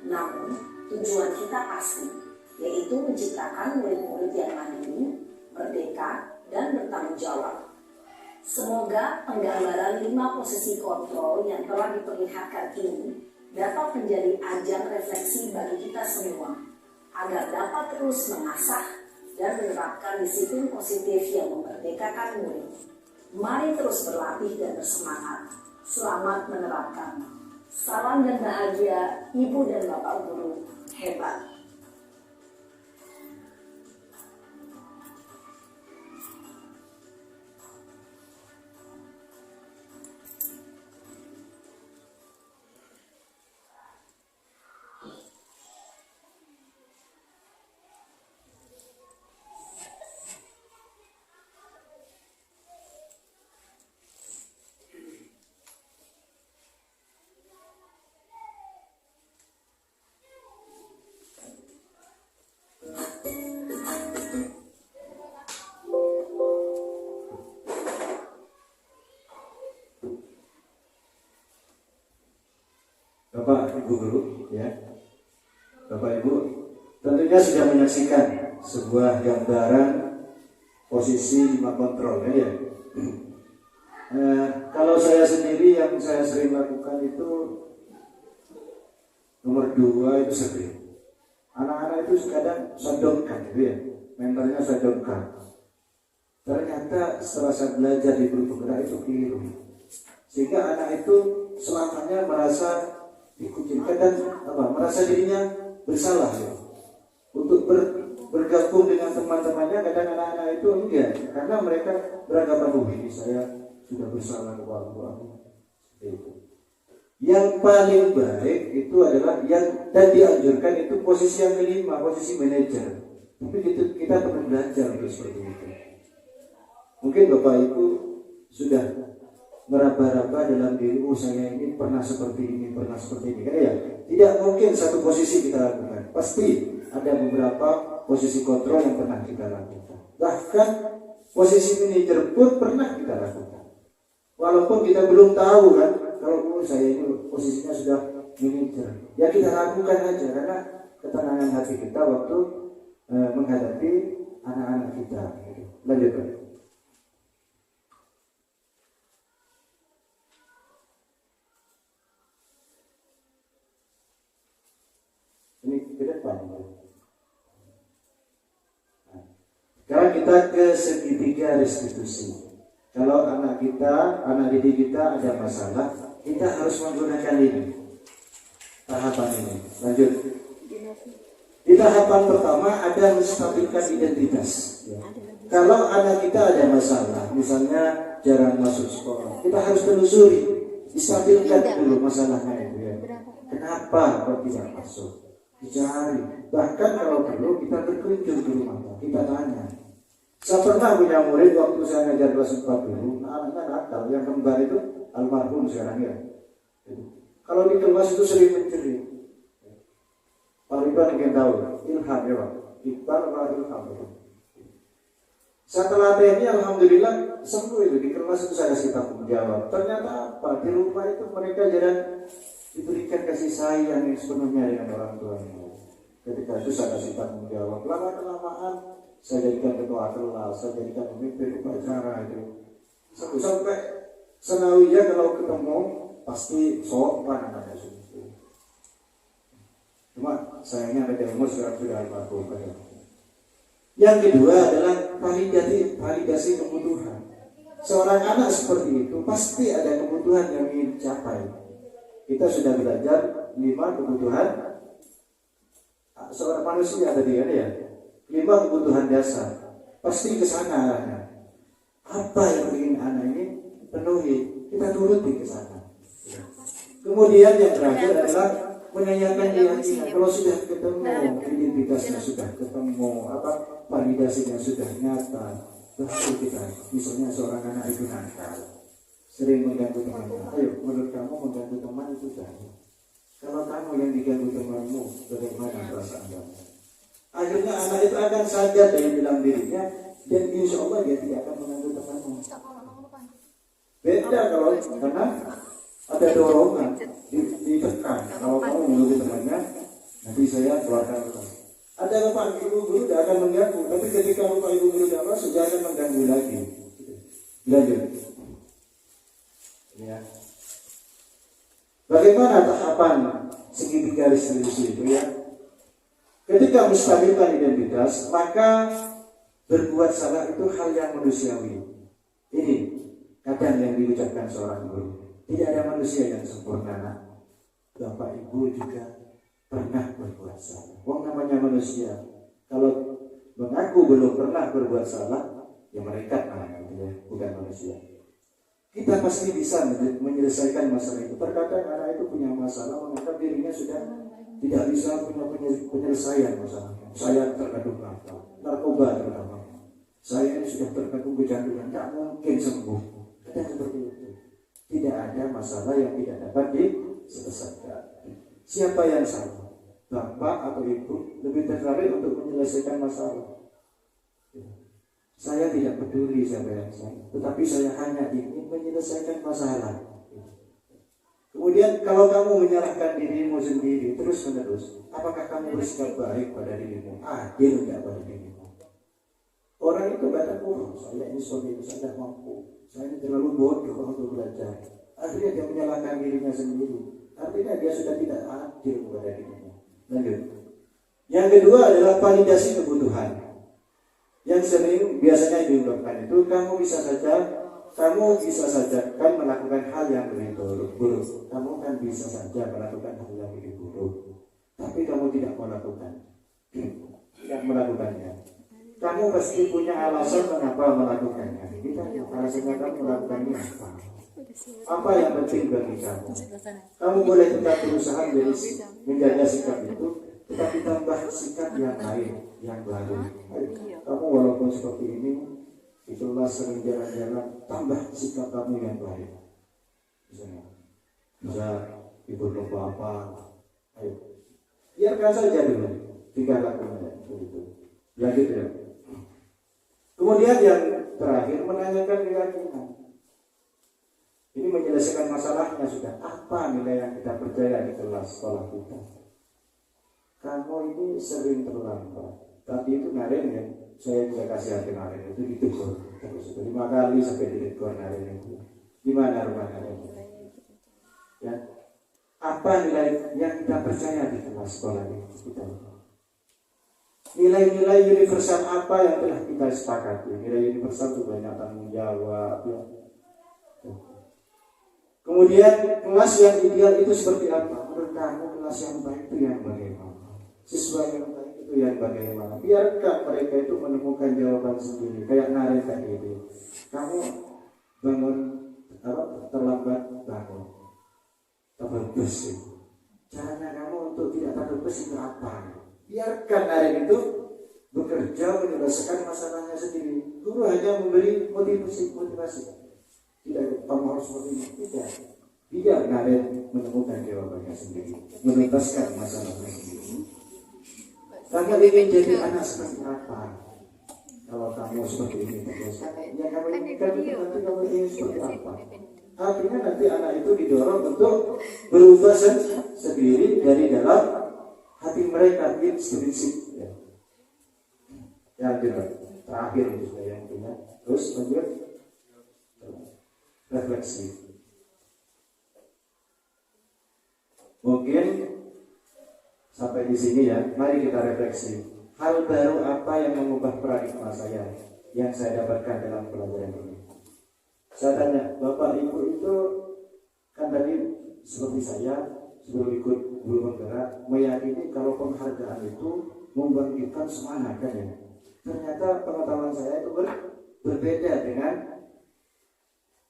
Speaker 6: Namun, tujuan kita pasti, yaitu menciptakan murid-murid yang mandiri, merdeka, dan bertanggung jawab. Semoga penggambaran 5 posisi kontrol yang telah diperlihatkan ini dapat menjadi ajang refleksi bagi kita semua, agar dapat terus mengasah dan menerapkan disiplin positif yang memerdekakan murid. Mari terus berlatih dan bersemangat. Selamat menerapkan. Salam dan bahagia, Ibu dan Bapak Guru hebat.
Speaker 5: Bapak Ibu guru, ya, Bapak Ibu, tentunya sudah menyaksikan sebuah gambaran posisi 5 kontrol, ya. Kalau saya sendiri yang saya sering lakukan itu nomor 2 itu sering. Anak-anak itu kadang sodongkan, gitu ya, mentalnya sodongkan. Ternyata setelah saya belajar di guru penggerak itu keliru, sehingga anak itu selamanya merasa dikucilkan dan merasa dirinya bersalah, ya. Untuk bergabung dengan teman-temannya, kadang anak-anak itu enggak, karena mereka beranggapan ini saya sudah bersalah kepada Allah. Itu. Yang paling baik itu adalah yang dan dianjurkan itu posisi yang kelima, posisi manajer. Tapi kita perlu belajar untuk seperti itu. Mungkin Bapak Ibu sudah meraba-raba dalam diri, saya ini pernah seperti ini, pernah seperti ini. Ya, tidak mungkin satu posisi kita lakukan. Pasti ada beberapa posisi kontrol yang pernah kita lakukan. Bahkan posisi manajer pun pernah kita lakukan. Walaupun kita belum tahu kan, kalau saya ini posisinya sudah manajer. Ya kita lakukan aja, karena ketenangan hati kita waktu menghadapi anak-anak kita. Lanjut. Sekarang kita ke segitiga restitusi. Kalau anak didik kita ada masalah, kita harus menggunakan ini, tahapan ini. Lanjut. Di tahapan pertama ada menstabilkan identitas. Ya. Kalau anak kita ada masalah, misalnya jarang masuk sekolah, kita harus telusuri, distabilkan dulu masalahnya itu. Ya. Kenapa kok tidak masuk? Dicari. Bahkan kalau perlu kita berkunjung ke rumah, kita tanya. Saya pernah punya murid waktu saya ngajar kelas 4 dulu, anaknya nakal, yang kembar itu almarhum sekarang, ya. Kalau di kelas itu sering mencuri. Pak Iqbal mungkin tahu, Ilham ya Pak, Iqbal apa Ilham itu. Setelah ini alhamdulillah sembuh itu, di kelas itu saya kasih tanggung jawab. Ternyata apa? Di rumah itu mereka jarang diberikan kasih sayang yang sepenuhnya dengan orang tuanya. Ketika itu saya kasih tanggung jawab. Lama-kelamaan saya jadikan ketua kelas, saya jadikan pemimpin upacara itu. Sampai senawiyah kalau ketemu pasti sopan namanya itu. Cuma sayangnya ada ilmu sekarang sudah almarhum. Yang kedua adalah validasi kebutuhan. Seorang anak seperti itu pasti ada kebutuhan yang ingin dicapai. Kita sudah belajar 5 kebutuhan seorang manusia tadi kan ya. 5 kebutuhan dasar. Pasti ke sana arahnya. Apa yang ingin anak ini penuhi, kita turuti ke sana. Kemudian yang terakhir adalah menanyakan keyakinan. Kalau sudah ketemu identitasnya, sudah ketemu validasinya sudah nyata, baru kita, misalnya seorang anak itu nakal, sering mengganggu temannya. Ayo, menurut kamu mengganggu teman itu baik. Kalau kamu yang diganggu temanmu, bagaimana perasaan kamu? Akhirnya anak itu akan sadar dari dalam dirinya, dan insya Allah dia tidak akan mengganggu temanmu. Beda kalau karena ada dorongan, ditekan. Kalau kamu mengganggu temannya, nanti saya keluarkan kamu. Ada Bapak Ibu guru tidak akan mengganggu, tapi ketika Bapak Ibu guru tidak masuk, dia akan mengganggu lagi. Lanjut. Ya. Bagaimana tahapan segitiga restitusi itu ya? Ketika menstabilkan identitas, maka berbuat salah itu hal yang manusiawi. Ini kadang yang diucapkan seorang guru. Tidak ada manusia yang sempurna. Bapak Ibu juga pernah berbuat salah. Namanya manusia. Kalau mengaku belum pernah berbuat salah, ya mereka ya, bukan manusia. Kita pasti bisa menyelesaikan masalah itu. Terkadang anak itu punya masalah, menganggap dirinya sudah tidak bisa punya penyelesaian masalahnya. Saya terkadang narkoba terutama. Saya ini sudah terkadang kecanduan, tidak mungkin sembuh. Kadang seperti itu. Tidak ada masalah yang tidak dapat diselesaikan. Siapa yang salah? Bapak atau ibu lebih tertarik untuk menyelesaikan masalah. Saya tidak peduli siapa yang salah, tetapi saya hanya ingin menyelesaikan masalah. Kemudian Kemudian kalau kamu menyalahkan dirimu sendiri terus menerus, apakah kamu bersikap baik pada dirimu? Adil nggak pada dirimu? Orang itu nggak tahu, saya ini suami itu saya tidak mampu, saya ini terlalu bodoh untuk belajar. Akhirnya dia menyalahkan dirinya sendiri. Artinya dia sudah tidak adil kepada dirinya. Lanjut. Yang kedua adalah validasi kebutuhan. Yang sering biasanya diungkapkan itu kamu bisa saja kan melakukan hal yang lebih buruk. Kamu kan bisa saja melakukan hal yang lebih buruk, tapi kamu tidak melakukannya. Kamu pasti punya alasan mengapa melakukannya. Kita alasannya kamu melakukannya apa? Apa yang penting bagi kamu? Kamu boleh tetap berusaha menjaga sikap itu, tetapi tambah sikap yang lain, yang baru. Kamu walaupun seperti ini, itulah sering jalan-jalan, tambah sikap kamu yang baik. Misalnya, bisa ikut lomba apa? Ayo, biarkan saja dulu, tinggal lakukan begitu. Lanjut ya. Kemudian yang terakhir menanyakan keyakinan. Ini menyelesaikan masalahnya sudah. Apa nilai yang kita percaya di kelas sekolah kita? Kamu ini sering terlambat. Tadi itu kemarin ya, saya juga kasih hati kemarin itu ditegur terus 5 kali sampai ditegur kemarin itu. Gimana rumah kalian? Ya, apa nilai yang kita percaya di kelas sekolah ini kita? Nilai-nilai universal apa yang telah kita sepakati? Nilai universal itu banyak tanggung jawab. Ya. Kemudian kelas yang ideal itu seperti apa? Menurut kamu kelas yang baik itu yang bagaimana? Siswa yang baik itu yang bagaimana? Biarkan mereka itu menemukan jawaban sendiri. Kayak Naren tadi itu. Kamu bangun terlambat bangun. Terberbes itu. Caranya kamu untuk tidak terberbes itu apa? Biarkan Naren itu bekerja menyelesaikan masalahnya sendiri. Guru hanya memberi motivasi. Tidak, kamu harus seperti ini. Tidak. Biar Naren menemukan jawabannya sendiri, menuntaskan masalahnya sendiri. Kamu ingin jadi anak seperti apa? Kalau kamu seperti ini terus, yang kamu inginkan itu nanti kamu ingin seperti apa? Akhirnya nanti anak itu didorong untuk berubah sendiri dari dalam hati mereka, prinsip. Yang terakhir itu saya yang punya. Terus lanjut. Refleksi. Mungkin sampai di sini ya. Mari kita refleksi. Hal baru apa yang mengubah paradigma saya yang saya dapatkan dalam pelajaran ini? Saya tanya, Bapak Ibu itu kan tadi seperti saya sebelum ikut guru penggerak meyakini kalau penghargaan itu membangkitkan semangat kan ya. Ternyata pengetahuan saya itu berbeda dengan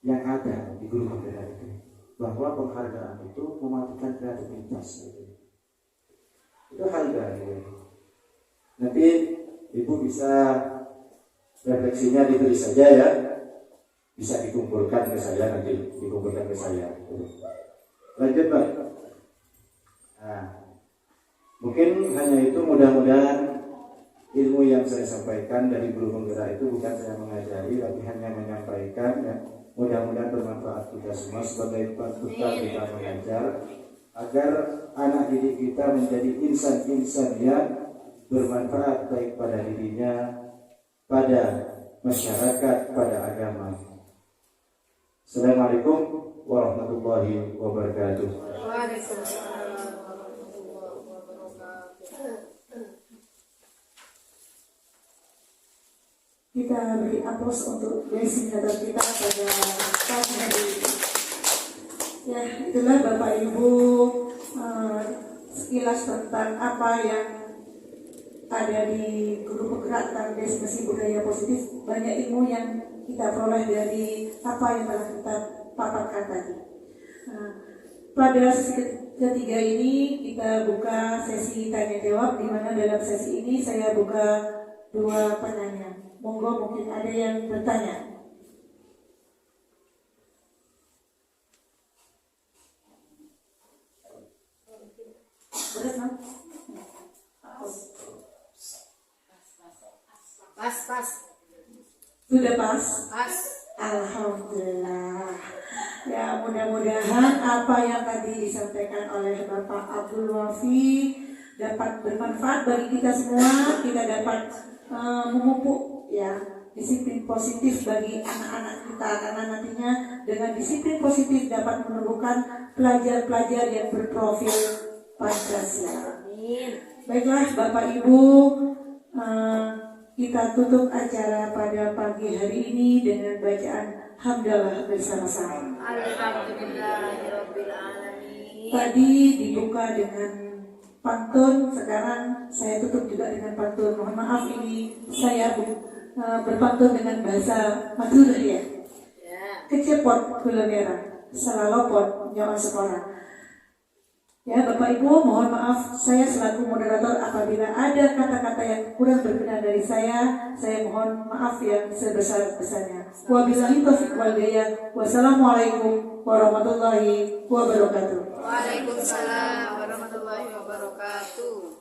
Speaker 5: yang ada di guru penggerak itu, bahwa penghargaan itu mematikan kreativitas itu hal baru. Nanti Ibu bisa refleksinya ditulis saja ya, bisa dikumpulkan ke saya nanti, dikumpulkan ke saya. Lanjut Pak. Nah, mungkin hanya itu, mudah-mudahan ilmu yang saya sampaikan dari guru penggerak itu bukan saya mengajari, tapi hanya menyampaikan ya. Mudah-mudahan bermanfaat kita semua sebagai panutan kita mengajar, agar anak didik kita menjadi insan-insan yang bermanfaat baik pada dirinya, pada masyarakat, pada agama. Assalamualaikum warahmatullahi wabarakatuh.
Speaker 1: Kita beri aplaus untuk singkatan kita pada pagi hari ini. Ya, itulah Bapak Ibu sekilas tentang apa yang ada di guru penggerak Destinasi Budaya Positif. Banyak ilmu yang kita peroleh dari apa yang telah kita paparkan tadi. Pada sesi ketiga ini kita buka sesi tanya jawab, di mana dalam sesi ini saya buka 2 penanya. Monggo, mungkin ada yang bertanya. Berat, Mam? Pas. Sudah pas? Pas. Alhamdulillah. Ya, mudah-mudahan apa yang tadi disampaikan oleh Bapak Abdul Wafi dapat bermanfaat bagi kita semua. Kita dapat memupuk ya disiplin positif bagi anak-anak kita, karena nantinya dengan disiplin positif dapat menumbuhkan pelajar-pelajar yang berprofil Pancasila. Baiklah Bapak Ibu, kita tutup acara pada pagi hari ini dengan bacaan hamdalah bersama-sama.
Speaker 4: Alhamdulillahirobbilalamin.
Speaker 1: Tadi dibuka dengan pantun, sekarang saya tutup juga dengan pantun. Mohon maaf ini saya berpantun dengan bahasa Madura ya. Kecepot gula merah, salah lopot nyawa sekolah. Ya Bapak Ibu, mohon maaf saya selaku moderator apabila ada kata-kata yang kurang berkenan dari saya mohon maaf yang sebesar-besarnya. Wabillahi taufiq wal hidayah. Wassalamualaikum warahmatullahi wabarakatuh.
Speaker 4: Waalaikumsalam warahmatullahi wabarakatuh.